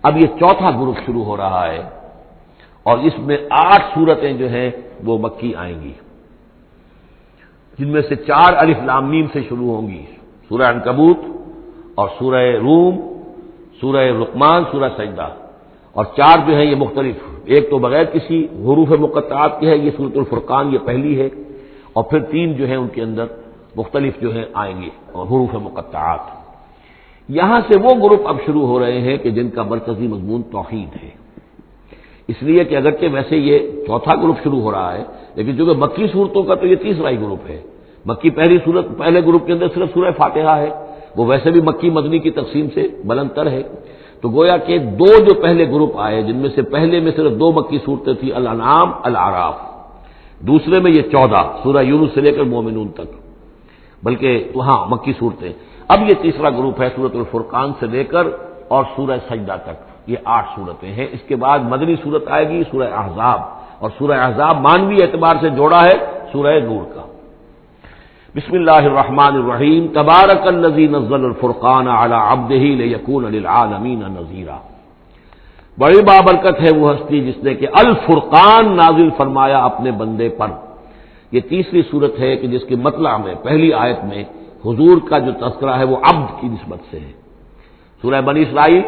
اب یہ چوتھا گروپ شروع ہو رہا ہے، اور اس میں 8 سورتیں جو ہیں وہ مکی آئیں گی، جن میں سے 4 الف لام میم سے شروع ہوں گی، سورہ عنکبوت اور سورہ روم، سورہ لقمان، سورہ سجدہ، اور 4 جو ہیں یہ مختلف، ایک تو بغیر کسی حروف مقطعات کی ہے، یہ سورۃ الفرقان یہ پہلی ہے، اور پھر 3 جو ہیں ان کے اندر مختلف جو ہیں آئیں گے اور حروف مقطعات۔ یہاں سے وہ گروپ اب شروع ہو رہے ہیں کہ جن کا مرکزی مضمون توحید ہے، اس لیے کہ اگرچہ ویسے یہ چوتھا گروپ شروع ہو رہا ہے، لیکن چونکہ مکی صورتوں کا تو یہ تیسرا ہی گروپ ہے۔ مکی پہلے گروپ کے اندر صرف سورہ فاتحہ ہے، وہ ویسے بھی مکی مدنی کی تقسیم سے بلند تر ہے، تو گویا کہ 2 جو پہلے گروپ آئے، جن میں سے پہلے میں صرف 2 مکی صورتیں تھیں، الانعام، الاعراف، دوسرے میں یہ 14 سورہ یونس سے لے کر مومنون تک، بلکہ وہاں مکی صورتیں۔ اب یہ تیسرا گروپ ہے سورۃ الفرقان سے لے کر اور سورہ سجدہ تک، یہ 8 سورتیں ہیں۔ اس کے بعد مدنی صورت آئے گی سورہ احزاب، اور سورہ احزاب مانوی اعتبار سے جوڑا ہے سورہ نور کا۔ بسم اللہ الرحمن الرحیم، تبارک الذی نزل الفرقان علی عبدہ لیکون للعالمین نذیرا۔ بڑی بابرکت ہے وہ ہستی جس نے کہ الفرقان نازل فرمایا اپنے بندے پر۔ یہ تیسری صورت ہے کہ جس کے مطلع میں پہلی آیت میں حضور کا جو تذکرہ ہے وہ عبد کی نسبت سے ہے۔ سورہ بنی اسرائیل،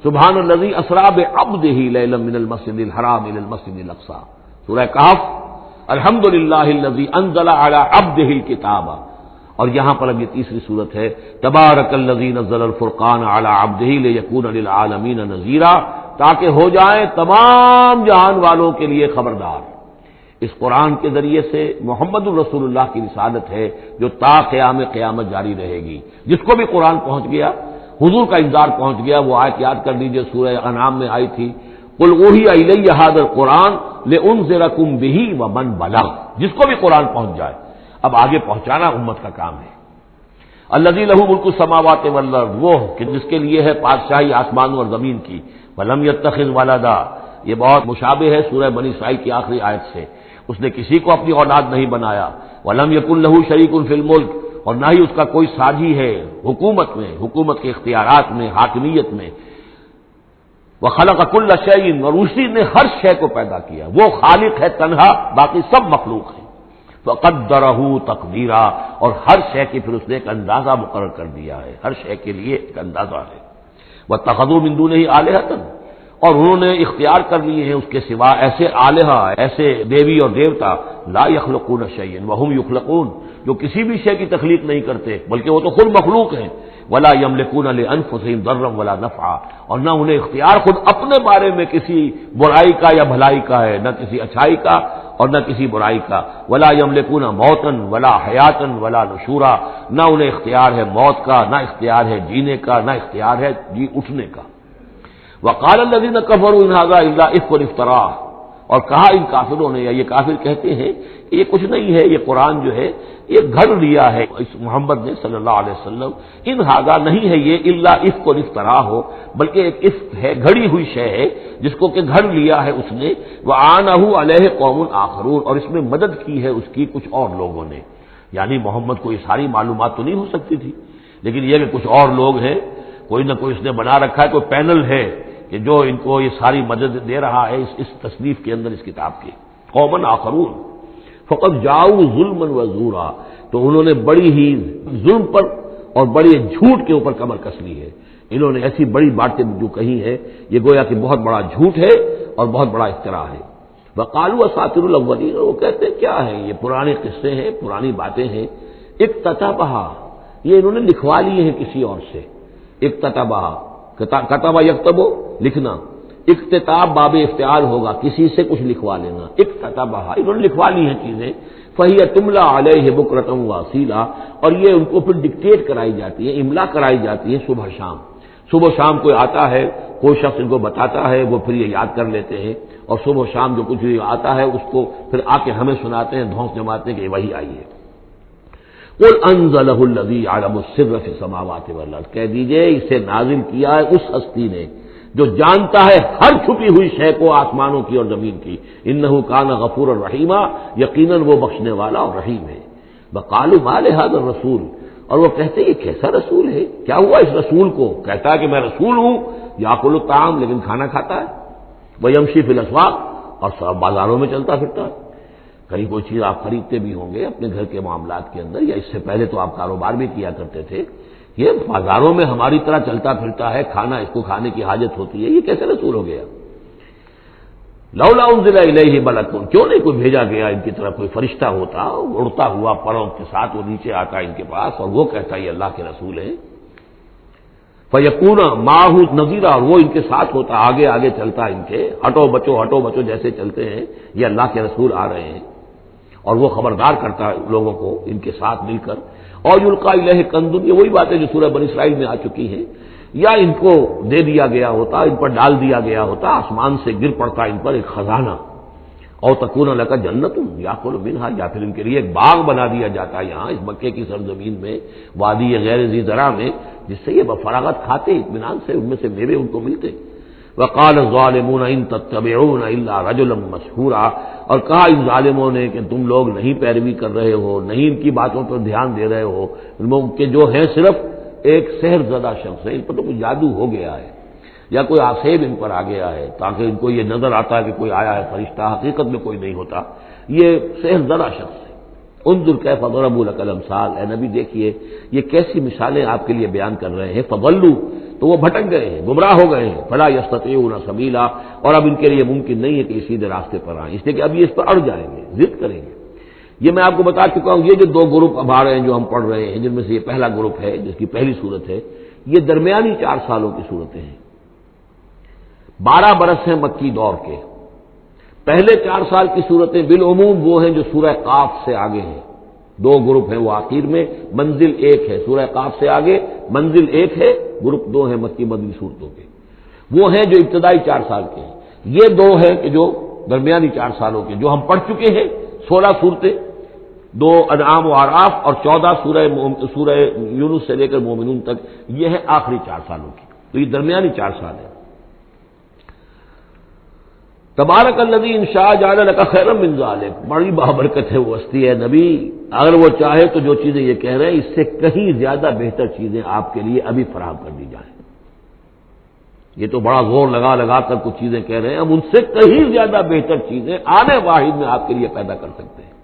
سبحان الذی اسری بعبدہ لیلا من المسجد الحرام الی المسجد الاقصی۔ سورہ کہف، الحمدللہ الذی انزل علی عبدہ الکتاب، اور یہاں پر اب یہ تیسری صورت ہے تبارک الذی نزل الفرقان علی عبدہ لیکون للعالمین نذیرا، تاکہ ہو جائیں تمام جہان والوں کے لیے خبردار۔ اس قرآن کے ذریعے سے محمد الرسول اللہ کی رسالت ہے جو تا قیام قیامت جاری رہے گی۔ جس کو بھی قرآن پہنچ گیا، حضور کا انذار پہنچ گیا، وہ آیت یاد کر لیجئے سورہ انعام میں آئی تھی، قل اوحی الی ھذا القرآن لانذرکم بہ ومن بلغ، جس کو بھی قرآن پہنچ جائے۔ اب آگے پہنچانا امت کا کام ہے۔ الذی لہ ملک السماوات والارض، وہ کہ جس کے لیے ہے بادشاہی آسمانوں اور زمین کی، ولم یتخذ ولدا، یہ بہت مشابہ ہے سورہ بنی اسرائیل کی آخری آیت سے، اس نے کسی کو اپنی اولاد نہیں بنایا، ولم یکن لہ شریک فی الملک، اور نہ ہی اس کا کوئی ساجی ہے حکومت میں، حکومت کے اختیارات میں، حاکمیت میں، وخلق کل شیء، اور اسی نے ہر شے کو پیدا کیا، وہ خالق ہے تنہا، باقی سب مخلوق ہیں، فقدرہ تقدیرا، اور ہر شے کی پھر اس نے ایک اندازہ مقرر کر دیا ہے، ہر شے کے لیے ایک اندازہ ہے۔ واتخذوا من دونہ آلہۃ، اور انہوں نے اختیار کر لیے ہیں اس کے سوا ایسے آلہہ، ایسے دیوی اور دیوتا، لا یخلقون شیئا وہم یخلقون، جو کسی بھی شے کی تخلیق نہیں کرتے بلکہ وہ تو خود مخلوق ہیں، ولا یملکون لانفسہم ضرا ولا نفعا، اور نہ انہیں اختیار خود اپنے بارے میں کسی برائی کا یا بھلائی کا ہے، نہ کسی اچھائی کا اور نہ کسی برائی کا، ولا یملکون موتا ولا حیاتا ولا نشورا، نہ انہیں اختیار ہے موت کا، نہ اختیار ہے جینے کا، نہ اختیار ہے جی اٹھنے کا۔ وقال الذين كفروا ان هذا الا افك افتراه، اور کہا ان کافروں نے، یا یہ کافر کہتے ہیں کہ یہ کچھ نہیں ہے، یہ قرآن جو ہے یہ گھڑ لیا ہے اس محمد نے صلی اللہ علیہ وسلم، ان هذا نہیں ہے یہ الا افك افتراه ہو، بلکہ ایک افک ہے، گھڑی ہوئی شے ہے جس کو کہ گھڑ لیا ہے اس نے، وعانه عليه قوم آخرون، اور اس میں مدد کی ہے اس کی کچھ اور لوگوں نے، یعنی محمد کو یہ ساری معلومات تو نہیں ہو سکتی تھی، لیکن یہ کہ کچھ اور لوگ ہیں، کوئی نہ کوئی اس نے بنا رکھا ہے، کوئی پینل ہے کہ جو ان کو یہ ساری مدد دے رہا ہے اس تصنیف کے اندر، اس کتاب کی۔ قومن آخرون فقط جاؤ ظلم و زورا، تو انہوں نے بڑی ہی ظلم پر اور بڑی جھوٹ کے اوپر کمر کس لی ہے، انہوں نے ایسی بڑی باتیں جو کہی ہیں، یہ گویا کہ بہت بڑا جھوٹ ہے اور بہت بڑا افتراء ہے۔ وقالوا اساطیر الاولین، وہ کہتے ہیں کیا ہے یہ پرانے قصے ہیں، پرانی باتیں ہیں، اکتتبھا، یہ انہوں نے لکھوا لیے ہیں کسی اور سے، اکتتبھا، کتبہ یکتبو لکھنا، اکتتاب باب افتعال ہوگا، کسی سے کچھ لکھوا لینا، اکتتبہ، انہوں نے لکھوا لی ہیں چیزیں، فہی تملا علیہ بکرۃ واصیلا، اور یہ ان کو پھر ڈکٹیٹ کرائی جاتی ہے، املا کرائی جاتی ہے صبح شام، صبح شام کوئی آتا ہے، کوئی شخص ان کو بتاتا ہے، وہ پھر یہ یاد کر لیتے ہیں، اور صبح شام جو کچھ آتا ہے اس کو پھر آ کے ہمیں سناتے ہیں، دھونس جماتے ہیں کہ وہی آئی ہے۔ قل انزلہ الذی یعلم السر فی السماوات والارض، کہہ دیجئے اسے نازل کیا ہے اس ہستی نے جو جانتا ہے ہر چھپی ہوئی شے کو آسمانوں کی اور زمین کی، انہ کان غفورا رحیما، یقیناً وہ بخشنے والا اور رحیم ہے۔ وقالوا ما لهذا الرسول، اور وہ کہتے ہیں یہ کیسا رسول ہے، کیا ہوا اس رسول کو، کہتا ہے کہ میں رسول ہوں یاکل الطعام، لیکن کھانا کھاتا ہے، ویمشی فی الاسواق، اور سب بازاروں میں چلتا پھرتا ہے۔ کہیں کوئی چیز آپ خریدتے بھی ہوں گے اپنے گھر کے معاملات کے اندر، یا اس سے پہلے تو آپ کاروبار بھی کیا کرتے تھے، یہ بازاروں میں ہماری طرح چلتا پھرتا ہے، کھانا اس کو کھانے کی حاجت ہوتی ہے، یہ کیسے رسول ہو گیا؟ لولا انزل الیہ ملک، کیوں نہیں کوئی بھیجا گیا ان کی طرف کوئی فرشتہ ہوتا، اڑتا ہوا پروں کے ساتھ وہ نیچے آتا ان کے پاس اور وہ کہتا یہ اللہ کے رسول ہیں، فیکون معہ نذیرا، اور وہ ان کے ساتھ ہوتا، آگے آگے چلتا ان کے، ہٹو بچو جیسے چلتے ہیں یہ اللہ کے رسول آ رہے ہیں، اور وہ خبردار کرتا ہے لوگوں کو ان کے ساتھ مل کر۔ اور یلقی الیہ کنز، یہ وہی باتیں جو سورہ بنی اسرائیل میں آ چکی ہیں، یا ان کو دے دیا گیا ہوتا، ان پر ڈال دیا گیا ہوتا، آسمان سے گر پڑتا ان پر ایک خزانہ، اور تکون لک جنت یاکل منھا، یا پھر ان کے لیے ایک باغ بنا دیا جاتا ہے یہاں اس مکے کی سرزمین میں، وادی غیر ذی زرع میں، جس سے یہ بفراغت کھاتے اطمینان سے، ان میں سے میوے ان کو ملتے۔ وقال الظالمون ان تتبعون الا رجلا مسحورا، اور کہا ان ظالموں نے کہ تم لوگ نہیں پیروی کر رہے ہو، نہیں ان کی باتوں پر دھیان دے رہے ہو، ان لوگ کے جو ہیں صرف ایک سحر زدہ شخص ہے، ان پر تو کچھ جادو ہو گیا ہے، یا کوئی آسیب ان پر آ گیا ہے، تاکہ ان کو یہ نظر آتا ہے کہ کوئی آیا ہے فرشتہ، حقیقت میں کوئی نہیں ہوتا، یہ سحر زدہ شخص ہے۔ انظر کیف ضربوا لک الامثال، اے نبی دیکھیے یہ کیسی مثالیں آپ کے لیے بیان کر رہے ہیں، فضلوا، تو وہ بھٹک گئے ہیں، گمراہ ہو گئے ہیں، فلا یستطیعون سبیلا، اور اب ان کے لیے ممکن نہیں ہے کہ سیدھے راستے پر آئیں، اس لیے کہ اب یہ اس پر اڑ جائیں گے، ضد کریں گے۔ یہ میں آپ کو بتا چکا ہوں، یہ جو دو گروپ اب آ رہے ہیں جو ہم پڑھ رہے ہیں، جن میں سے یہ پہلا گروپ ہے جس کی پہلی صورت ہے، یہ درمیانی 4 سالوں کی صورتیں ہیں، 12 برس ہیں مکی دور کے۔ پہلے 4 سال کی صورتیں بالعموم وہ ہیں جو سورہ قاف سے آگے ہیں، 2 گروپ ہیں وہ آخر میں، منزل 1 ہے، سورہ قاف سے آگے منزل 1 ہے، گروپ 2 ہیں مکی مدنی صورتوں کے، وہ ہیں جو ابتدائی 4 سال کے ہیں۔ یہ 2 ہیں کہ جو درمیانی 4 سالوں کے، جو ہم پڑھ چکے ہیں 16 صورتیں، 2 انعام و اعراف اور 14 سورہ یونس سے لے کر مومنون تک، یہ ہے آخری 4 سالوں کی، تو یہ درمیانی 4 سال ہے۔ تبارک الذی ان شاء جعل لک خیرا من ذلک، بڑی بابرکت ہے وہ ہستی ہے نبی، اگر وہ چاہے تو جو چیزیں یہ کہہ رہے ہیں اس سے کہیں زیادہ بہتر چیزیں آپ کے لیے ابھی فراہم کر دی جائیں۔ یہ تو بڑا زور لگا لگا کر کچھ چیزیں کہہ رہے ہیں، ہم ان سے کہیں زیادہ بہتر چیزیں آنے واحد میں آپ کے لیے پیدا کر سکتے ہیں۔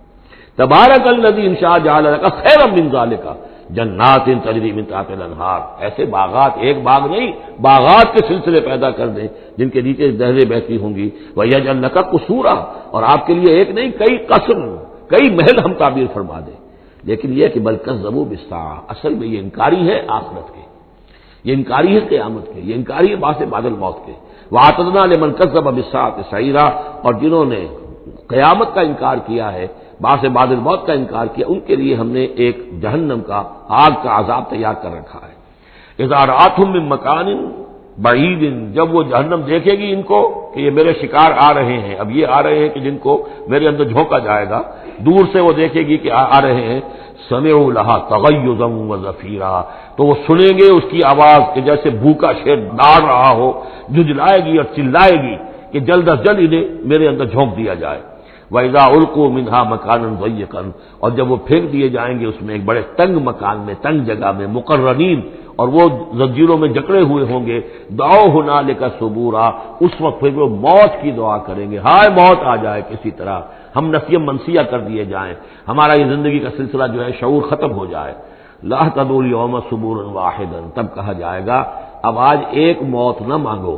تبارک الذی ان شاء جعل لک خیرا من ذلک جنات تجری من تحتها الانہار، ایسے باغات، ایک باغ نہیں باغات کے سلسلے پیدا کر دیں جن کے نیچے نہریں بہتی ہوں گی، ویجعل لک قصورا، اور آپ کے لیے ایک نہیں کئی قصر، کئی محل ہم تعبیر فرما دیں۔ لیکن یہ کہ بل کذبوا بالساعہ، اصل میں یہ انکاری ہے آخرت کے، یہ انکاری ہے قیامت کے، یہ انکاری ہے بعد الموت کے۔ واعتدنا لمن کذب بالساعۃ سعیرا، اور جنہوں نے قیامت کا انکار کیا ہے، بعد الموت کا انکار کیا، ان کے لیے ہم نے ایک جہنم کا، آگ کا عذاب تیار کر رکھا ہے۔ اذا رأتهم من مکان بعید، جب وہ جہنم دیکھے گی ان کو کہ یہ میرے شکار آ رہے ہیں، اب یہ آ رہے ہیں کہ جن کو میرے اندر جھونکا جائے گا، دور سے وہ دیکھے گی کہ آ رہے ہیں، سمعوا لها تغیظا وزفیرا، تو وہ سنیں گے اس کی آواز کہ جیسے بھوکا شیر ڈار رہا ہو، جھجلائے گی اور چلائے گی کہ جلد از جلد انہیں میرے اندر جھونک دیا جائے۔ وَإِذَا أُلْقُوا مِنْهَا مَكَانًا ضَيِّقًا، اور جب وہ پھینک دیے جائیں گے اس میں ایک بڑے تنگ مکان میں، تنگ جگہ میں، مقرنین، اور وہ زنجیروں میں جکڑے ہوئے ہوں گے، دعوا هُنَالِكَ ثُبُورًا، اس وقت پھر وہ موت کی دعا کریں گے، ہائے موت آ جائے کسی طرح، ہم نسیہ منسیہ کر دیے جائیں، ہمارا یہ زندگی کا سلسلہ جو ہے شعور ختم ہو جائے۔ لَا تَدْعُوا الْيَوْمَ ثُبُورًا وَاحِدًا، تب کہا جائے گا اب آج ایک موت نہ مانگو،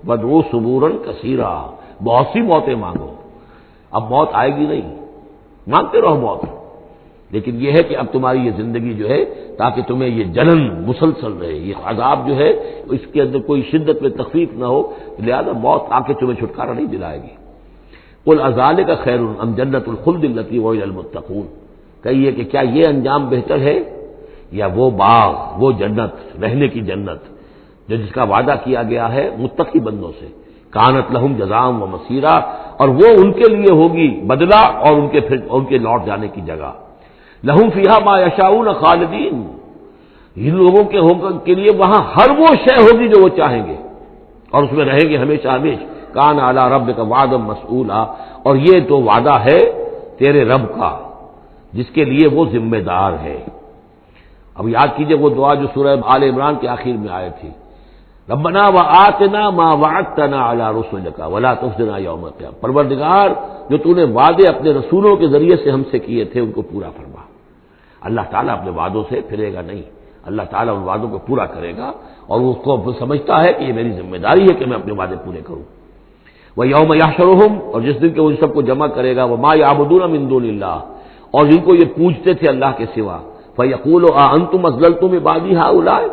وَادْعُوا ثُبُورًا كَثِيرًا، بہت سی موتیں مانگو، اب موت آئے گی نہیں، مانگتے رہو موت، لیکن یہ ہے کہ اب تمہاری یہ زندگی جو ہے تاکہ تمہیں یہ جلن مسلسل رہے، یہ عذاب جو ہے اس کے اندر کوئی شدت میں تخفیف نہ ہو، لہذا موت آ کے تمہیں چھٹکارا نہیں دلائے گی۔ قل اذالک خیر ام جنت الخلد التی وعد المتقون، کہیے کہ کیا یہ انجام بہتر ہے یا وہ باغ، وہ جنت، رہنے کی جنت جو جس کا وعدہ کیا گیا ہے متقی بندوں سے، کانت لہم جزاء و مسیرا، اور وہ ان کے لیے ہوگی بدلہ اور ان کے لوٹ جانے کی جگہ، لہم فیہا ما یشاؤون خالدین، ان لوگوں کے لیے وہاں ہر وہ شے ہوگی جو وہ چاہیں گے اور اس میں رہیں گے ہمیشہ ہمیشہ۔ کان علی ربک وعدا مسئولا، اور یہ تو وعدہ ہے تیرے رب کا جس کے لیے وہ ذمہ دار ہے۔ اب یاد کیجئے وہ دعا جو سورہ آل عمران کے آخر میں آئی تھی، ربنا وآتنا ما وعدتنا علی رسلک ولا تخزنا یوم القیامہ، پروردگار جو تو نے وعدے اپنے رسولوں کے ذریعے سے ہم سے کیے تھے ان کو پورا فرما۔ اللہ تعالیٰ اپنے وعدوں سے پھرے گا نہیں، اللہ تعالیٰ ان وعدوں کو پورا کرے گا، اور وہ اس کو سمجھتا ہے کہ یہ میری ذمہ داری ہے کہ میں اپنے وعدے پورے کروں۔ وَيَوْمَ يَحْشُرُهُمْ، اور جس دن کہ وہ ان سب کو جمع کرے گا، وَمَا يَعْبُدُونَ مِن دُونِ اللَّهِ، اور جن کو یہ پوجتے تھے اللہ کے سوا، فَيَقُولُ أَأَنتُمْ أَضْلَلْتُمْ عِبَادِي هَؤُلَاءِ،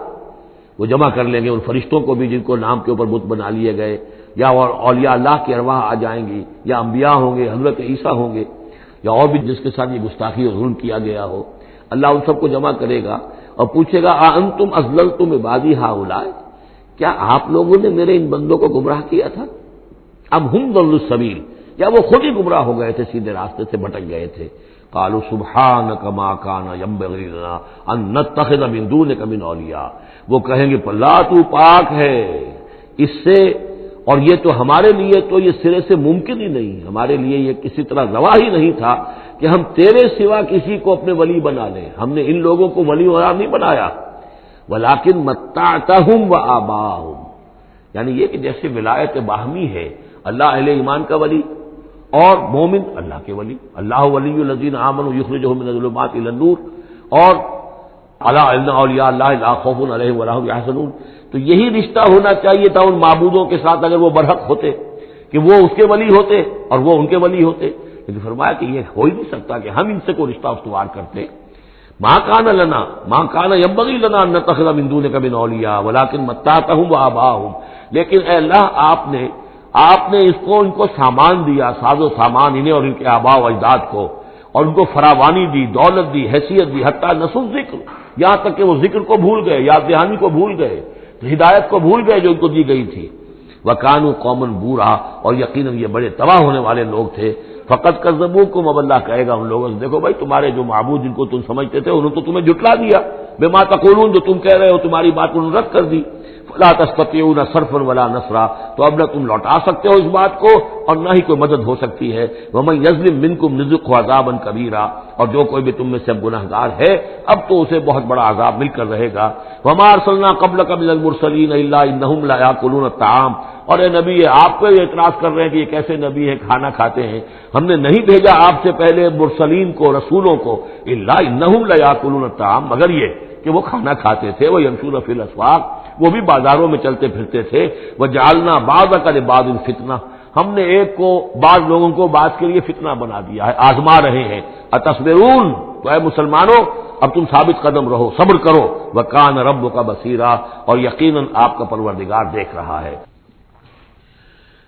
وہ جمع کر لیں گے ان فرشتوں کو بھی جن کو نام کے اوپر بت بنا لیے گئے، یا اور اولیاء اللہ کی ارواح آ جائیں گی، یا انبیاء ہوں گے، حضرت عیسیٰ ہوں گے، یا اور بھی جس کے ساتھ یہ گستاخی اور ظلم کیا گیا ہو، اللہ ان سب کو جمع کرے گا اور پوچھے گا أَأَنتُمْ أَضْلَلْتُمْ عِبَادِي هَؤُلَاءِ، کیا آپ لوگوں نے میرے ان بندوں کو گمراہ کیا تھا؟ اب ہم ضلوا السبیل، یا وہ خود ہی گمراہ ہو گئے تھے، سیدھے راستے سے بھٹک گئے تھے۔ قالوا سبحانک ما کان ینبغی لنا ان نتخذ من دونک من اولیاء، وہ کہیں گے اللہ تو پاک ہے اس سے، اور یہ تو ہمارے لیے تو یہ سرے سے ممکن ہی نہیں، ہمارے لیے یہ کسی طرح روا ہی نہیں تھا کہ ہم تیرے سوا کسی کو اپنے ولی بنا لیں، ہم نے ان لوگوں کو ولی قرار نہیں بنایا۔ ولکن متعتہم وآباءہم، یعنی یہ کہ جیسے ولایت باہمی ہے، اللہ اہل ایمان کا ولی اور مومن اللہ کے ولی، اللہ ولی الذین آمنوا یخرجہم من الظلمات الی النور، اور الا ان اولیاء اللہ لا خوف علیہم ولا هم یحزنون، تو یہی رشتہ ہونا چاہیے تھا ان معبودوں کے ساتھ اگر وہ برحق ہوتے، کہ وہ اس کے ولی ہوتے اور وہ ان کے ولی ہوتے، لیکن فرمایا کہ یہ ہو ہی نہیں سکتا کہ ہم ان سے کوئی رشتہ استوار کرتے۔ ما کان لنا ما کان ینبغی لنا ان نتخذ من دونک من اولیاء ولکن متعتہم وآباءہم، لیکن اے اللہ آپ نے ان کو سامان دیا، ساز و سامان انہیں اور ان کے آباء و اجداد کو، اور ان کو فراوانی دی، دولت دی، حیثیت دی، حتیٰ نسوا ذکر، یہاں تک کہ وہ ذکر کو بھول گئے، یاد دہانی کو بھول گئے، ہدایت کو بھول گئے جو ان کو دی گئی تھی۔ وَكَانُوا قَوْمًا بُورًا، اور یقیناً یہ بڑے تباہ ہونے والے لوگ تھے۔ فقط کذبوکم، اب اللہ کہے گا ان لوگوں سے دیکھو بھائی تمہارے جو معبود جن کو تم سمجھتے تھے انہوں نے تو تمہیں جھٹلا دیا، بما تقولون، جو تم کہہ رہے ہو تمہاری بات انہوں نے رد کر دی۔ فلا تستطيعون صرفا ولا نصرا، تو اب نہ تم لوٹا سکتے ہو اس بات کو اور نہ ہی کوئی مدد ہو سکتی ہے۔ ومن يظلم منكم نذقه عذابا كبيرا، اور جو کوئی بھی تم میں سے گنہگار ہے اب تو اسے بہت بڑا عذاب مل کر رہے گا۔ وما ارسلنا قبلك من المرسلين الا انهم لا ياكلون الطعام، اور اے نبی آپ پہ یہ اعتراض کر رہے ہیں کہ یہ کیسے نبی ہے کھانا کھاتے ہیں، ہم نے نہیں بھیجا آپ سے پہلے مرسلین کو، رسولوں کو، الا انهم لا ياكلون الطعام، مگر یہ کہ وہ کھانا کھاتے تھے، وہ يمشون في الاسواق، وہ بھی بازاروں میں چلتے پھرتے تھے۔ وجعلنا بعضک لبعض فتنہ، ہم نے ایک کو بعض لوگوں کو بعض کے لیے فتنہ بنا دیا ہے، آزما رہے ہیں۔ اتصبرون، تو اے مسلمانوں اب تم ثابت قدم رہو، صبر کرو۔ وکان ربک بصیرا، اور یقیناً آپ کا پروردگار دیکھ رہا ہے۔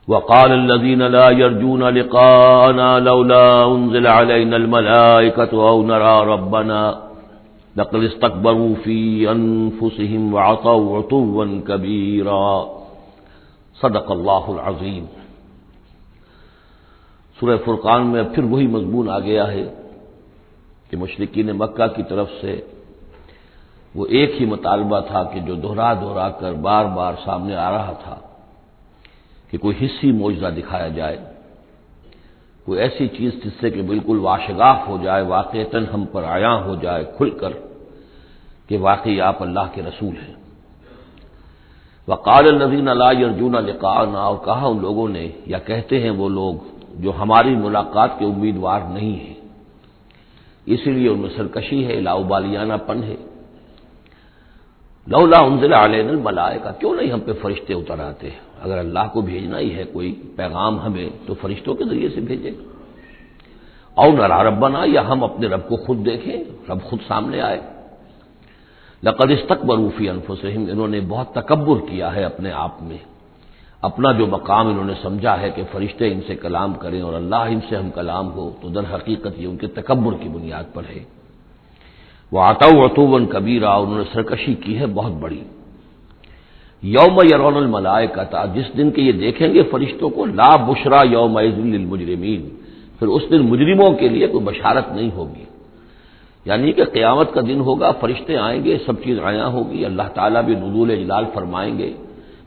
وقال الذين لا يرجون لقاءنا لولا انزل علينا الملائكة او نرى ربنا لقد استكبروا في انفسهم وعتوا عتوا كبيرا صدق اللہ العظیم۔ سورہ فرقان میں پھر وہی مضمون آ گیا ہے کہ مشرکین مکہ کی طرف سے وہ ایک ہی مطالبہ تھا کہ جو دہرا دہرا کر بار بار سامنے آ رہا تھا کہ کوئی حصی معجزہ دکھایا جائے، کوئی ایسی چیز جس سے کہ بالکل واشگاف ہو جائے، واقعتاً ہم پر عیاں ہو جائے کھل کر کہ واقعی آپ اللہ کے رسول ہیں۔ وقال الذین لا یرجون لقاءنا، اور کہا ان لوگوں نے، یا کہتے ہیں وہ لوگ جو ہماری ملاقات کے امیدوار نہیں ہیں، اسی لیے ان میں سرکشی ہے، لاؤبالیانہ پن ہے۔ لولا انزل علینا الملائکہ، کیوں نہیں ہم پہ فرشتے اتر آتے؟ اگر اللہ کو بھیجنا ہی ہے کوئی پیغام ہمیں تو فرشتوں کے ذریعے سے بھیجے۔ او نرى ربنا، یا ہم اپنے رب کو خود دیکھیں، رب خود سامنے آئے۔ لقد استكبروا في انفسهم، انہوں نے بہت تکبر کیا ہے اپنے آپ میں، اپنا جو مقام انہوں نے سمجھا ہے کہ فرشتے ان سے کلام کریں اور اللہ ان سے ہم کلام ہو، تو در حقیقت یہ ان کے تکبر کی بنیاد پر ہے۔ وعتوا عتوا كبيرا، انہوں نے سرکشی کی ہے بہت بڑی۔ یوم یرون الملائکۃ، جس دن کے یہ دیکھیں گے فرشتوں کو، لا بشرا یومئذ للمجرمین، پھر اس دن مجرموں کے لیے کوئی بشارت نہیں ہوگی، یعنی کہ قیامت کا دن ہوگا، فرشتے آئیں گے، سب چیز عیاں ہوگی، اللہ تعالیٰ بھی نزول جلال فرمائیں گے،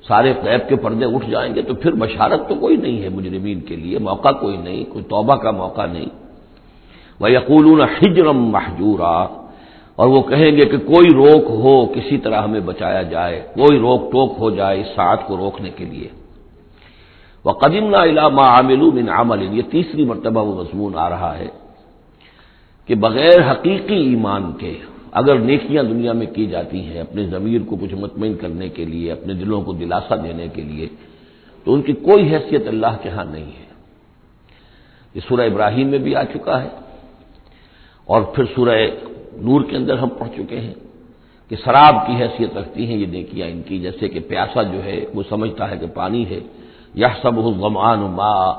سارے غیب کے پردے اٹھ جائیں گے، تو پھر بشارت تو کوئی نہیں ہے مجرمین کے لیے، موقع کوئی نہیں، کوئی توبہ کا موقع نہیں۔ وَيَقُولُونَ حِجْرًا مَحْجُورًا، اور وہ کہیں گے کہ کوئی روک ہو، کسی طرح ہمیں بچایا جائے، کوئی روک ٹوک ہو جائے اس ساعت کو روکنے کے لیے۔ وَقَدِمْنَا إِلَىٰ مَا عَمِلُوا مِنْ عَمَلٍ، یہ تیسری مرتبہ وہ مضمون آ رہا ہے کہ بغیر حقیقی ایمان کے اگر نیکیاں دنیا میں کی جاتی ہیں اپنے ضمیر کو کچھ مطمئن کرنے کے لیے، اپنے دلوں کو دلاسا دینے کے لیے، تو ان کی کوئی حیثیت اللہ کے ہاں نہیں ہے۔ یہ سورہ ابراہیم میں بھی آ چکا ہے، اور پھر سورہ نور کے اندر ہم پڑھ چکے ہیں کہ سراب کی حیثیت رکھتی ہیں یہ نیکیاں ان کی، جیسے کہ پیاسا جو ہے وہ سمجھتا ہے کہ پانی ہے، یحسبہ الظمآن ماء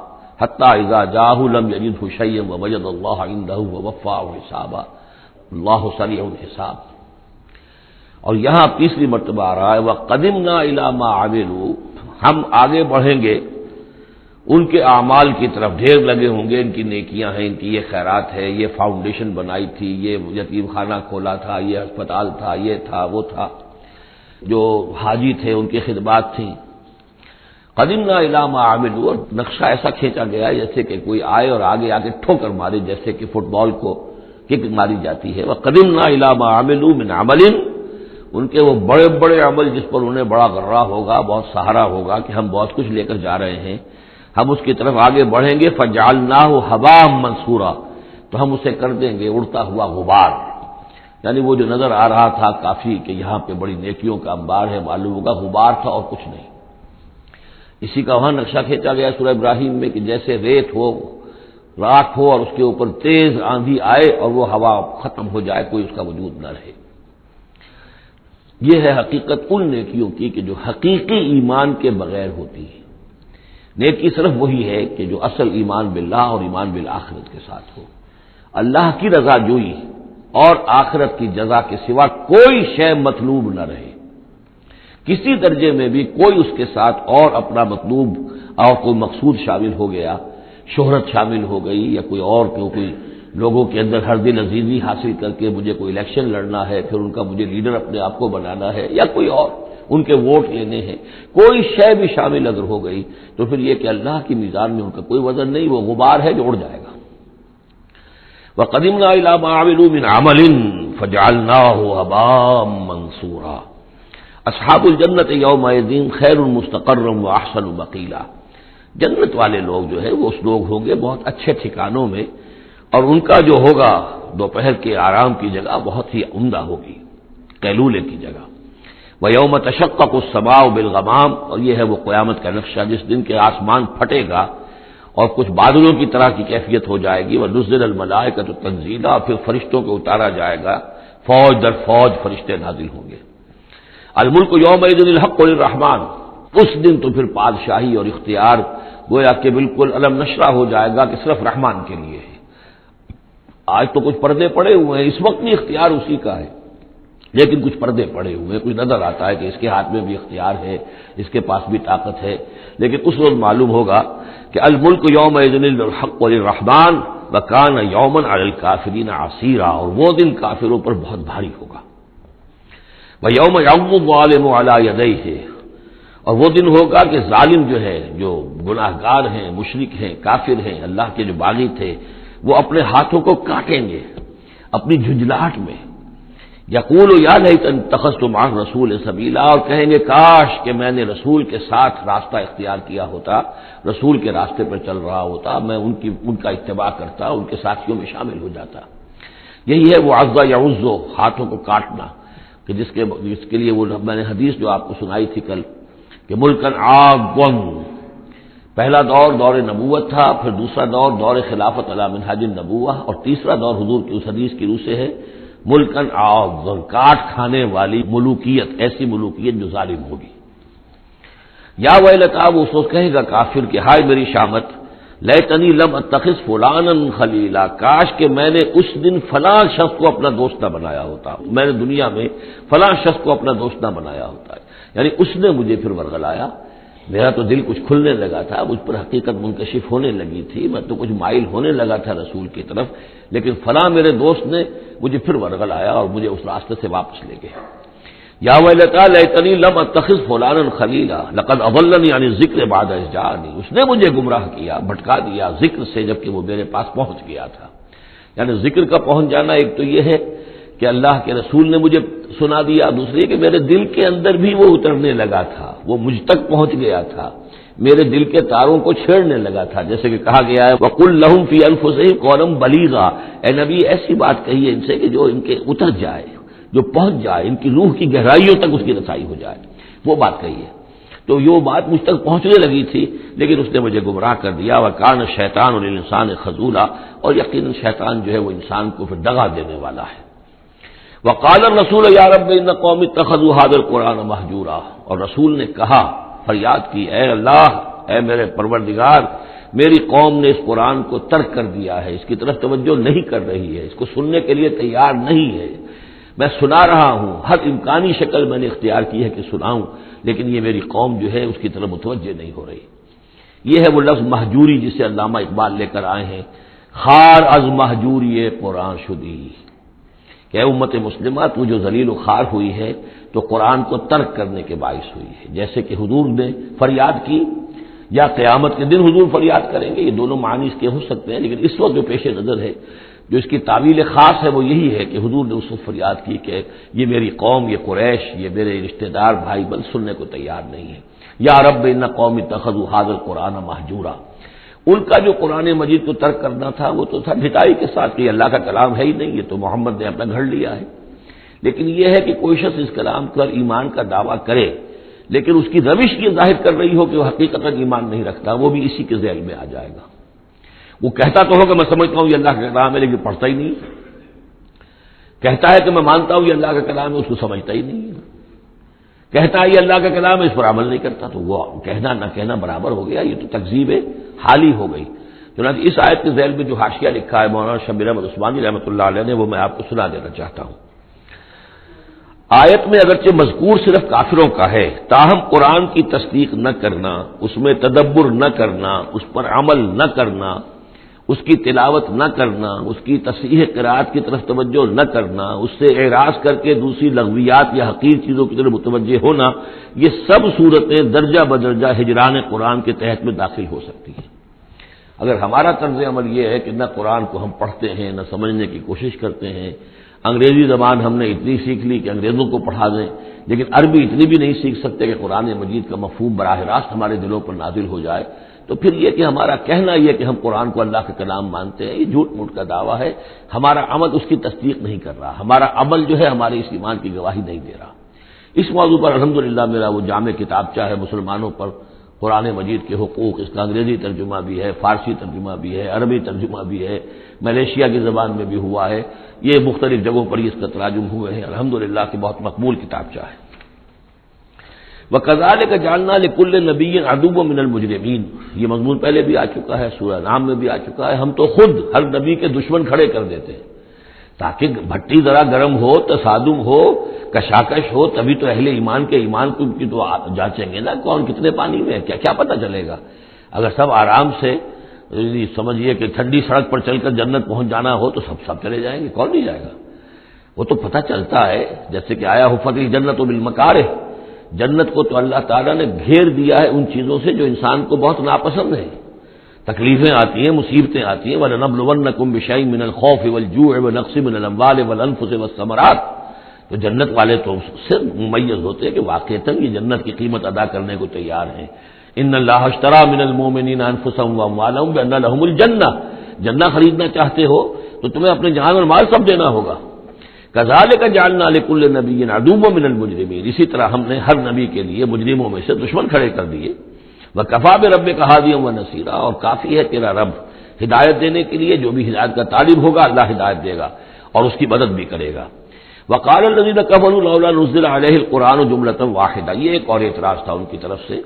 حتی اذا جاءہ لم یجدہ شیئا ووجد اللہ عندہ ووفاہ حسابا اللہ سریع الحساب۔ اور یہاں تیسری مرتبہ آ رہا ہے وَقَدِمْنَا إِلَىٰ مَا عَمِلُوا، ہم آگے بڑھیں گے ان کے اعمال کی طرف، ڈھیر لگے ہوں گے ان کی نیکیاں ہیں، ان کی یہ خیرات ہے، یہ فاؤنڈیشن بنائی تھی، یہ یتیم خانہ کھولا تھا، یہ ہسپتال تھا، یہ تھا وہ تھا، جو حاجی تھے ان کی خدمات تھیں۔ قدمنا الی ما عملوا، اور نقشہ ایسا کھینچا گیا ہے جیسے کہ کوئی آئے اور آگے آگے ٹھوکر مارے، جیسے کہ فٹ بال کو کک ماری جاتی ہے۔ وقدمنا الی ما عملوا من عمل، ان کے وہ بڑے بڑے عمل جس پر انہیں بڑا غرہ ہوگا، بہت سہارا ہوگا کہ ہم بہت کچھ لے کر جا رہے ہیں، ہم اس کی طرف آگے بڑھیں گے۔ فجعلناہ ھباء منثورا، تو ہم اسے کر دیں گے اڑتا ہوا غبار، یعنی وہ جو نظر آ رہا تھا کافی کہ یہاں پہ بڑی نیکیوں کا انبار ہے، معلوم ہوگا غبار تھا اور کچھ نہیں۔ اسی کا وہاں نقشہ کھینچا گیا سورہ ابراہیم میں کہ جیسے ریت ہو، راکھ ہو، اور اس کے اوپر تیز آندھی آئے اور وہ ہوا ختم ہو جائے، کوئی اس کا وجود نہ رہے۔ یہ ہے حقیقت ان نیکیوں کی کہ جو حقیقی ایمان کے بغیر ہوتی ہے۔ نیکی صرف وہی ہے کہ جو اصل ایمان باللہ اور ایمان بالآخرت کے ساتھ ہو، اللہ کی رضا جوئی اور آخرت کی جزا کے سوا کوئی شے مطلوب نہ رہے، کسی درجے میں بھی کوئی اس کے ساتھ اور اپنا مطلوب اور کوئی مقصود شامل ہو گیا، شہرت شامل ہو گئی، یا کوئی اور کوئی لوگوں کے اندر ہر دل عزیزی حاصل کر کے مجھے کوئی الیکشن لڑنا ہے، پھر ان کا مجھے لیڈر اپنے آپ کو بنانا ہے، یا کوئی اور ان کے ووٹ لینے ہیں، کوئی شے بھی شامل اگر ہو گئی تو پھر یہ کہ اللہ کی میزان میں ان کا کوئی وزن نہیں، وہ غبار ہے جو اڑ جائے گا۔ وَقَدِمْنَا إِلَىٰ مَا عَمِلُوا مِنْ عَمَلٍ فَجَعَلْنَاهُ هَبَاءً مَّنثُورًا۔ اصحاب الجنت یومئذ خیر مستقرا واحسن مقیلا، جنت والے لوگ جو ہے وہ اس لوگ ہوں گے بہت اچھے ٹھکانوں میں، اور ان کا جو ہوگا دوپہر کے آرام کی جگہ بہت ہی عمدہ ہوگی، قیلولے کی جگہ۔ وَيَوْمَ تَشَقَّقُ السَّمَاءُ بِالْغَمَامِ، اور یہ ہے وہ قیامت کا نقشہ جس دن کے آسمان پھٹے گا اور کچھ بادلوں کی طرح کی کیفیت ہو جائے گی۔ وَنُزِّلَ الْمَلَائِکَةُ تَنزِیلًا، پھر فرشتوں کو اتارا جائے گا، فوج در فوج فرشتے نازل ہوں گے۔ الملک یومئذ الحق للرحمن، اس دن تو پھر بادشاہی اور اختیار گویا کہ بالکل علم نشرہ ہو جائے گا کہ صرف رحمان کے لیے ہے۔ آج تو کچھ پردے پڑے ہوئے ہیں، اس وقت بھی اختیار اسی کا ہے، لیکن کچھ پردے پڑے ہوئے ہیں، کچھ نظر آتا ہے کہ اس کے ہاتھ میں بھی اختیار ہے، اس کے پاس بھی طاقت ہے، لیکن اس وقت معلوم ہوگا کہ الملک یومئذ الحق للرحمن وکان یوما علی الکافرین عسیرا، اور وہ دن کافروں پر بہت بھاری ہوگا۔ وَيَوْمَ يَعْضُ الظَّالِمُ عَلَىٰ يَدَيْهِ، اور وہ دن ہوگا کہ ظالم جو ہے، جو گناہ گار ہیں، مشرک ہیں، کافر ہیں، اللہ کے جو باغی تھے، وہ اپنے ہاتھوں کو کاٹیں گے اپنی جھنجھلاہٹ میں۔ یقول یا لیتنی اتخذت مع الرسول سبیلا، اور کہیں گے کاش کہ میں نے رسول کے ساتھ راستہ اختیار کیا ہوتا، رسول کے راستے پر چل رہا ہوتا، میں ان کا اتباع کرتا، ان کے ساتھیوں میں شامل ہو جاتا۔ یہی ہے وہ عض یعض، ہاتھوں کو کاٹنا، کہ جس کے لیے وہ میں نے حدیث جو آپ کو سنائی تھی کل کہ ملکن عاضًا، پہلا دور دور نبوت تھا، پھر دوسرا دور دور خلافت علی منہاج النبوہ، اور تیسرا دور حضور کی اس حدیث کی روح سے ہے ملکن عاضًا، کاٹ کھانے والی ملوکیت، ایسی ملوکیت جو ظالم ہوگی۔ یا ویلتا، وہ سوچ کہے گا کافر کہ ہائے میری شامت، لیتنی لم اتخذ فلانا خلیلا، کاش کہ میں نے اس دن فلاں شخص کو اپنا دوست نہ بنایا ہوتا، میں نے دنیا میں فلاں شخص کو اپنا دوست نہ بنایا ہوتا، یعنی اس نے مجھے پھر ورغلایا، میرا تو دل کچھ کھلنے لگا تھا، مجھ پر حقیقت منکشف ہونے لگی تھی، میں تو کچھ مائل ہونے لگا تھا رسول کی طرف، لیکن فلاں میرے دوست نے مجھے پھر ورغلایا اور مجھے اس راستے سے واپس لے گئے۔ یا ویلتا لیتنی لم اتخذ فلانا خلیلا لقد اضلنی عن الذکر بعد اذ جاءنی، اس نے مجھے گمراہ کیا، بھٹکا دیا ذکر سے جبکہ وہ میرے پاس پہنچ گیا تھا۔ یعنی ذکر کا پہنچ جانا ایک تو یہ ہے کہ اللہ کے رسول نے مجھے سنا دیا، دوسری کہ میرے دل کے اندر بھی وہ اترنے لگا تھا، وہ مجھ تک پہنچ گیا تھا، میرے دل کے تاروں کو چھیڑنے لگا تھا، جیسے کہ کہا گیا ہے وَقُلْ لَهُمْ فِي أَنفُسِهِمْ قَوْلًا بَلِيغًا، اے نبی ایسی بات کہیے ان سے کہ جو ان کے اتر جائے، جو پہنچ جائے، ان کی روح کی گہرائیوں تک اس کی رسائی ہو جائے، وہ بات کہیے۔ تو یہ بات مجھ تک پہنچنے لگی تھی، لیکن اس نے مجھے گمراہ کر دیا، وَكَانَ الشَّيْطَانُ لِلْإِنسَانِ خَذُولًا، اور یقیناً شیطان جو ہے وہ انسان کو پھر دغا دینے والا ہے۔ وقال الرسول یا رب ان قوم اتخذوا هذا القرآن مہجورا، اور رسول نے کہا، فریاد کی، اے اللہ، اے میرے پروردگار، میری قوم نے اس قرآن کو ترک کر دیا ہے، اس کی طرف توجہ نہیں کر رہی ہے، اس کو سننے کے لیے تیار نہیں ہے۔ میں سنا رہا ہوں، ہر امکانی شکل میں نے اختیار کی ہے کہ سناؤں، لیکن یہ میری قوم جو ہے اس کی طرف متوجہ نہیں ہو رہی۔ یہ ہے وہ لفظ مہجوری جسے علامہ اقبال لے کر آئے ہیں، خار از مہجوری قرآن شدی، کہ اے امت مسلمہ تو جو ذلیل و خوار ہوئی ہے تو قرآن کو ترک کرنے کے باعث ہوئی ہے، جیسے کہ حضور نے فریاد کی، یا قیامت کے دن حضور فریاد کریں گے، یہ دونوں معنی اس کے ہو سکتے ہیں، لیکن اس وقت جو پیش نظر ہے، جو اس کی تعویل خاص ہے، وہ یہی ہے کہ حضور نے اس وقت فریاد کی کہ یہ میری قوم، یہ قریش، یہ میرے رشتہ دار بھائی بل سننے کو تیار نہیں ہے۔ یا رب ان قوم اتخذوا هذا القرآن مہجورا، ان کا جو قرآن مجید کو ترک کرنا تھا وہ تو تھا ڈھٹائی کے ساتھ کہ یہ اللہ کا کلام ہے ہی نہیں، یہ تو محمد نے اپنا گھڑ لیا ہے۔ لیکن یہ ہے کہ کوئی شخص اس کلام پر ایمان کا دعویٰ کرے، لیکن اس کی روش یہ ظاہر کر رہی ہو کہ وہ حقیقتاً ایمان نہیں رکھتا، وہ بھی اسی کے ذیل میں آ جائے گا۔ وہ کہتا تو ہو کہ میں سمجھتا ہوں یہ اللہ کا کلام ہے، لیکن پڑھتا ہی نہیں، کہتا ہے کہ میں مانتا ہوں یہ اللہ کا کلام ہے، اس کو سمجھتا ہی نہیں ہے، کہتا ہے یہ اللہ کا کلام ہے، اس پر عمل نہیں کرتا، تو وہ کہنا نہ کہنا برابر ہو گیا، یہ تو تکذیب حالی ہو گئی۔ چنانچہ اس آیت کے ذیل میں جو حاشیہ لکھا ہے مولانا شبیر احمد عثمانی رحمۃ اللہ علیہ نے، وہ میں آپ کو سنا دینا چاہتا ہوں۔ آیت میں اگرچہ مذکور صرف کافروں کا ہے، تاہم قرآن کی تصدیق نہ کرنا، اس میں تدبر نہ کرنا، اس پر عمل نہ کرنا، اس کی تلاوت نہ کرنا، اس کی تصحیح قرات کی طرف توجہ نہ کرنا، اس سے اعراض کر کے دوسری لغویات یا حقیر چیزوں کی طرف متوجہ ہونا، یہ سب صورتیں درجہ بدرجہ ہجران قرآن کے تحت میں داخل ہو سکتی ہیں۔ اگر ہمارا طرز عمل یہ ہے کہ نہ قرآن کو ہم پڑھتے ہیں، نہ سمجھنے کی کوشش کرتے ہیں، انگریزی زبان ہم نے اتنی سیکھ لی کہ انگریزوں کو پڑھا دیں، لیکن عربی اتنی بھی نہیں سیکھ سکتے کہ قرآن مجید کا مفہوم براہ راست ہمارے دلوں پر نازل ہو جائے، تو پھر یہ کہ ہمارا کہنا یہ کہ ہم قرآن کو اللہ کا کلام مانتے ہیں، یہ جھوٹ موٹ کا دعویٰ ہے، ہمارا عمل اس کی تصدیق نہیں کر رہا، ہمارا عمل جو ہے ہمارے اس ایمان کی گواہی نہیں دے رہا۔ اس موضوع پر الحمدللہ میرا وہ جامع کتابچہ ہے مسلمانوں پر قرآن مجید کے حقوق، اس کا انگریزی ترجمہ بھی ہے، فارسی ترجمہ بھی ہے، عربی ترجمہ بھی ہے، ملیشیا کی زبان میں بھی ہوا ہے، یہ مختلف جگہوں پر اس کا تراجم ہوئے ہیں، الحمدللہ کہ بہت مقبول کتابچہ ہے۔ وَكَذَلِكَ جَعَلْنَا لِكُلِّ نَبِيٍّ عَدُوًّا مِّنَ الْمُجْرِمِينَ، یہ مضمون پہلے بھی آ چکا ہے، سورہ نام میں بھی آ چکا ہے، ہم تو خود ہر نبی کے دشمن کھڑے کر دیتے ہیں تاکہ بھٹی ذرا گرم ہو، تصادم ہو، کشاکش ہو، تبھی تو اہل ایمان کے ایمان کی تو جانچیں گے نا، کون کتنے پانی میں ہے، کیا کیا پتہ چلے گا۔ اگر سب آرام سے سمجھیے کہ ٹھنڈی سڑک پر چل کر جنت پہنچ جانا ہو تو سب چلے جائیں گے، کون نہیں جائے گا؟ وہ تو پتہ چلتا ہے، جیسے کہ آیا حفت الجنت بالمکارہ، جنت کو تو اللہ تعالیٰ نے گھیر دیا ہے ان چیزوں سے جو انسان کو بہت ناپسند ہے، تکلیفیں آتی ہیں، مصیبتیں آتی ہیں، وَلَنَبْلُوَنَّكُمْ بِشَيْءٍ مِّنَ الْخَوْفِ وَالْجُوعِ وَنَقْصٍ مِّنَ الْأَمْوَالِ وَالْأَنفُسِ وَالثَّمَرَاتِ، تو جنت والے تو صرف ممیز ہوتے ہیں کہ واقعتاً یہ جنت کی قیمت ادا کرنے کو تیار ہیں۔ ان اللہ اشترى من المؤمنین انفسهم واموالهم بان لهم الجنہ، جنہ خریدنا چاہتے ہو تو تمہیں اپنے جان اور مال سب دینا ہوگا۔ کذالک جعلنا لكل نبی عدوا من المجرمین، اسی طرح ہم نے ہر نبی کے لیے مجرموں میں سے دشمن کھڑے کر دیے۔ وکفى بربک ہادیا ونصیرا، اور کافی ہے تیرا رب ہدایت دینے کے لیے، جو بھی ہدایت کا طالب ہوگا اللہ ہدایت دے گا اور اس کی مدد بھی کرے گا۔ وقال الذين كفروا لولا نزل عليه القرآن جملة واحدة، یہ ایک اور اعتراض تھا ان کی طرف سے،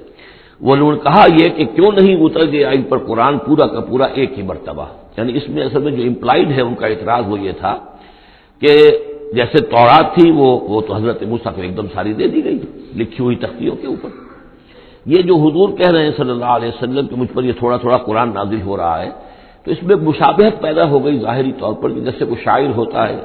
وہ انہوں نے کہا یہ کہ کیوں نہیں اتر گیا ان پر قرآن پورا کا پورا ایک ہی مرتبہ، یعنی اس میں اصل میں جو امپلائڈ ہے ان کا اعتراض وہ یہ تھا کہ جیسے تورات تھی وہ تو حضرت موسیٰ کو ایک دم ساری دے دی گئی لکھی ہوئی تختیوں کے اوپر، یہ جو حضور کہہ رہے ہیں صلی اللہ علیہ وسلم کہ مجھ پر یہ تھوڑا تھوڑا قرآن نازل ہو رہا ہے، تو اس میں مشابہت پیدا ہو گئی ظاہری طور پر کہ جیسے کوئی شاعر ہوتا ہے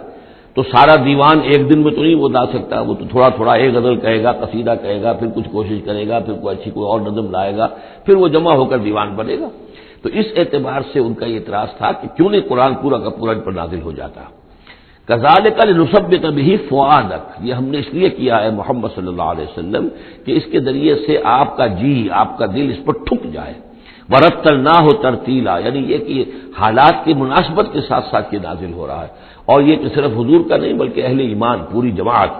تو سارا دیوان ایک دن میں تو نہیں وہ لا سکتا، وہ تو تھوڑا تھوڑا ایک غزل کہے گا، قصیدہ کہے گا، پھر کچھ کوشش کرے گا، پھر کوئی اچھی کوئی اور نظم لائے گا، پھر وہ جمع ہو کر دیوان بنے گا۔ تو اس اعتبار سے ان کا یہ اعتراض تھا کہ کیوں نہیں قرآن پورا کا پورا ان پر نازل ہو جاتا۔ کذالک لنثبت بہ فؤادک، یہ ہم نے اس لیے کیا ہے محمد صلی اللہ علیہ وسلم کہ اس کے ذریعے سے آپ کا جی، آپ کا دل اس پر ٹھک جائے. ورتلناہ ترتیلا، یعنی یہ کہ حالات کی مناسبت کے ساتھ ساتھ یہ نازل ہو رہا ہے. اور یہ کہ صرف حضور کا نہیں بلکہ اہل ایمان پوری جماعت،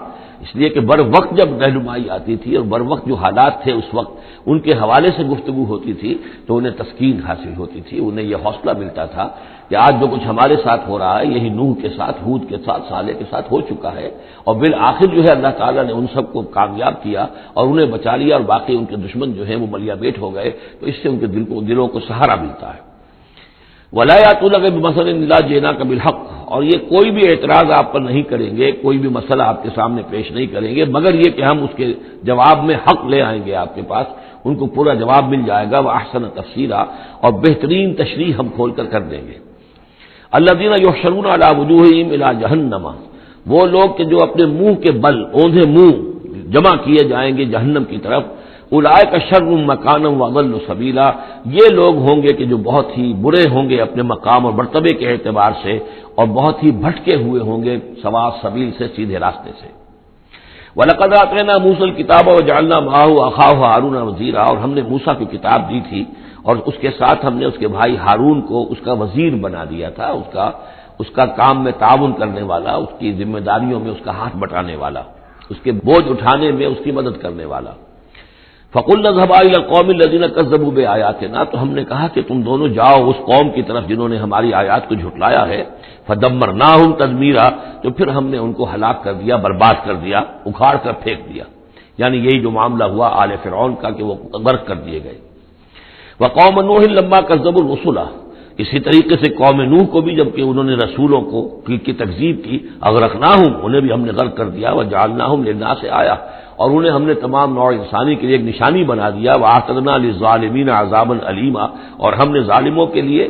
اس لیے کہ بر وقت جب رہنمائی آتی تھی اور بر وقت جو حالات تھے اس وقت ان کے حوالے سے گفتگو ہوتی تھی تو انہیں تسکین حاصل ہوتی تھی، انہیں یہ حوصلہ ملتا تھا کہ آج جو کچھ ہمارے ساتھ ہو رہا ہے یہی نوح کے ساتھ، ہود کے ساتھ، صالح کے ساتھ ہو چکا ہے، اور بالآخر جو ہے اللہ تعالیٰ نے ان سب کو کامیاب کیا اور انہیں بچا لیا، اور باقی ان کے دشمن جو ہیں وہ ملیا بیٹ ہو گئے. تو اس سے ان کے دلوں کو سہارا ملتا ہے. وَلَا يَأْتُونَكَ بِمَثَلٍ إِلَّا جِئْنَاكَ بِالْحَقِّ، اور یہ کوئی بھی اعتراض آپ پر نہیں کریں گے، کوئی بھی مسئلہ آپ کے سامنے پیش نہیں کریں گے مگر یہ کہ ہم اس کے جواب میں حق لے آئیں گے آپ کے پاس، ان کو پورا جواب مل جائے گا. وَأَحْسَنَ تَفْسِيرًا، اور بہترین تشریح ہم کھول کر دیں گے. الذین یحشرون علی وجوہہم الی جہنم، وہ لوگ کہ جو اپنے منہ کے بل، اوندھے منہ جمع کیے جائیں گے جہنم کی طرف. اولئک شر مکانا واضل سبیلا، یہ لوگ ہوں گے کہ جو بہت ہی برے ہوں گے اپنے مقام اور مرتبے کے اعتبار سے، اور بہت ہی بھٹکے ہوئے ہوں گے سوا سبیل سے، سیدھے راستے سے. وَلَقَدْ آتَيْنَا مُوسَى الْكِتَابَ وَجَعَلْنَا مَعَهُ أَخَاهُ هَارُونَ وَزِيرًا، اور ہم نے موسیٰ کی کتاب دی تھی اور اس کے ساتھ ہم نے اس کے بھائی ہارون کو اس کا وزیر بنا دیا تھا، اس کا کام میں تعاون کرنے والا، اس کی ذمہ داریوں میں اس کا ہاتھ بٹانے والا، اس کے بوجھ اٹھانے میں اس کی مدد کرنے والا. فَقُلْنَا اذْهَبَا إِلَى الْقَوْمِ الَّذِينَ كَذَّبُوا بِآيَاتِنَا، تو ہم نے کہا کہ تم دونوں جاؤ اس قوم کی طرف جنہوں نے ہماری آیات کو جھٹلایا ہے. فَدَمَّرْنَاهُمْ تَدْمِيرًا، تو پھر ہم نے ان کو ہلاک کر دیا، برباد کر دیا، اکھاڑ کر پھینک دیا. یعنی یہی جو معاملہ ہوا آل فرعون کا کہ وہ غرق کر دیے گئے. وَقَوْمَ نُوحٍ لَمَّا كَذَّبُوا الرُّسُلَ، اسی طریقے سے قوم نوح کو بھی جب کہ انہوں نے رسولوں کی تکذیب کی، اغرقناہم، انہیں بھی ہم نے غرق کر دیا. وَجَعَلْنَاهُمْ لِلنَّاسِ آیَةً، اور انہیں ہم نے تمام نوع انسانی کے لیے ایک نشانی بنا دیا. وَأَعْتَدْنَا لِلظَّالِمِينَ عَذَابًا أَلِيمًا، اور ہم نے ظالموں کے لیے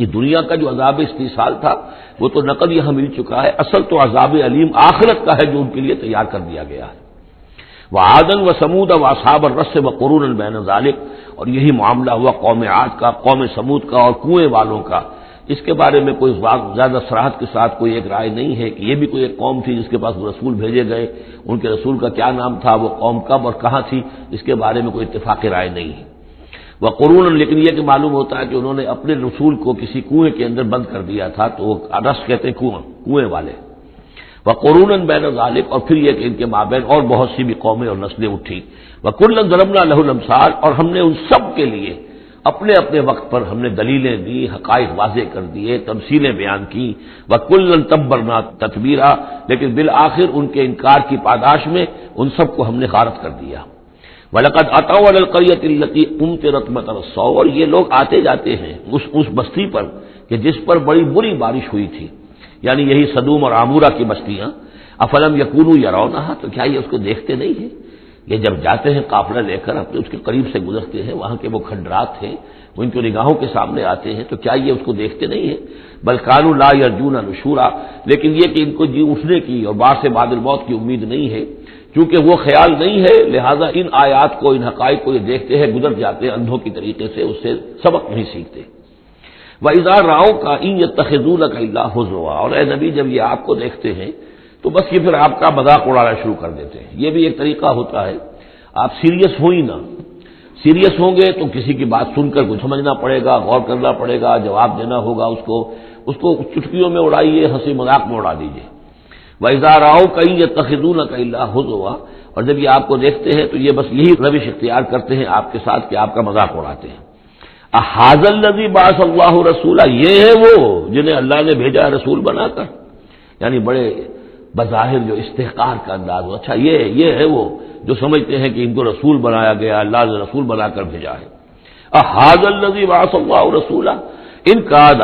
یہ دنیا کا جو عذاب استیصال تھا وہ تو نقد یہاں مل چکا ہے، اصل تو عذاب علیم آخرت کا ہے جو ان کے لیے تیار کر دیا گیا ہے. وعادا وثمود واصحاب الرس وقرون بین ذلک، اور یہی معاملہ ہوا قوم عاد کا، قوم سمود کا اور کنویں والوں کا. اس کے بارے میں کوئی زیادہ صراحت کے ساتھ کوئی ایک رائے نہیں ہے کہ یہ بھی کوئی ایک قوم تھی جس کے پاس رسول بھیجے گئے، ان کے رسول کا کیا نام تھا، وہ قوم کب اور کہاں تھی، اس کے بارے میں کوئی اتفاق رائے نہیں ہے. وقرون، لیکن یہ کہ معلوم ہوتا ہے کہ انہوں نے اپنے رسول کو کسی کنویں کے اندر بند کر دیا تھا، تو وہ رس کہتے ہیں کنویں والے. وقرون بین ذالک، اور پھر یہ کہ ان کے مابین اور بہت سی بھی قومیں اور نسلیں اٹھی. وکلا ضربنا لہ الامثال، اور ہم نے ان سب کے لیے اپنے اپنے وقت پر ہم نے دلیلیں دی، حقائق واضح کر دیے، تمثیلیں بیان کی. وکلا تبرنا تتبیرا، لیکن بالآخر ان کے انکار کی پاداش میں ان سب کو ہم نے غارت کر دیا. وَلَقَدْ أَتَوْا عَلَى الْقَرْيَةِ الَّتِي أُمْطِرَتْ مَطَرَ السَّوْءِ، اور یہ لوگ آتے جاتے ہیں اس بستی پر کہ جس پر بڑی بری بارش ہوئی تھی، یعنی یہی سدوم اور عمورہ کی بستیاں. افلم یکونوا یرونہا، تو کیا یہ اس کو دیکھتے نہیں ہیں؟ یہ جب جاتے ہیں قافلہ لے کر اپنے اس کے قریب سے گزرتے ہیں، وہاں کے وہ کھنڈرات ہیں وہ ان کی نگاہوں کے سامنے آتے ہیں، تو کیا یہ اس کو دیکھتے نہیں ہیں؟ بل کانوا لا یرجون نشورا، لیکن یہ کہ ان کو جی اٹھنے کی اور بعد سے بعد الموت کی امید نہیں ہے، کیونکہ وہ خیال نہیں ہے، لہذا ان آیات کو، ان حقائق کو یہ دیکھتے ہیں، گزر جاتے ہیں اندھوں کی طریقے سے، اس سے سبق نہیں سیکھتے. وَإِذَا رَأَوْكَ إِن يَتَّخِذُونَكَ إِلَّا هُزُوًا، اور اے نبی جب یہ آپ کو دیکھتے ہیں تو بس یہ پھر آپ کا مذاق اڑانا شروع کر دیتے ہیں. یہ بھی ایک طریقہ ہوتا ہے، آپ سیریس ہو ہی نہ، سیریس ہوں گے تو کسی کی بات سن کر کچھ سمجھنا پڑے گا، غور کرنا پڑے گا، جواب دینا ہوگا اس کو چٹکیوں میں اڑائیے، ہنسی مذاق میں اڑا دیجیے. وَإِذَا رَأَوْكَ إِن يَتَّخِذُونَكَ إِلَّا هُزُوًا، اور جب یہ آپ کو دیکھتے ہیں تو یہ بس یہی روش اختیار کرتے ہیں آپ کے ساتھ کہ آپ کا مذاق اڑاتے ہیں. اَهَٰذَا الَّذِي بَعَثَ اللَّهُ رَسُولًا، یہ ہے وہ جنہیں اللہ نے بھیجا رسول بنا کر، یعنی بڑے بظاہر جو استحقار کا انداز ہو. اچھا یہ ہے وہ جو سمجھتے ہیں کہ ان کو رسول بنایا گیا، اللہ نے رسول بنا کر بھیجا ہے. اَهَٰذَا الَّذِي بَعَثَ اللَّهُ رَسُولًا إِن كَادَ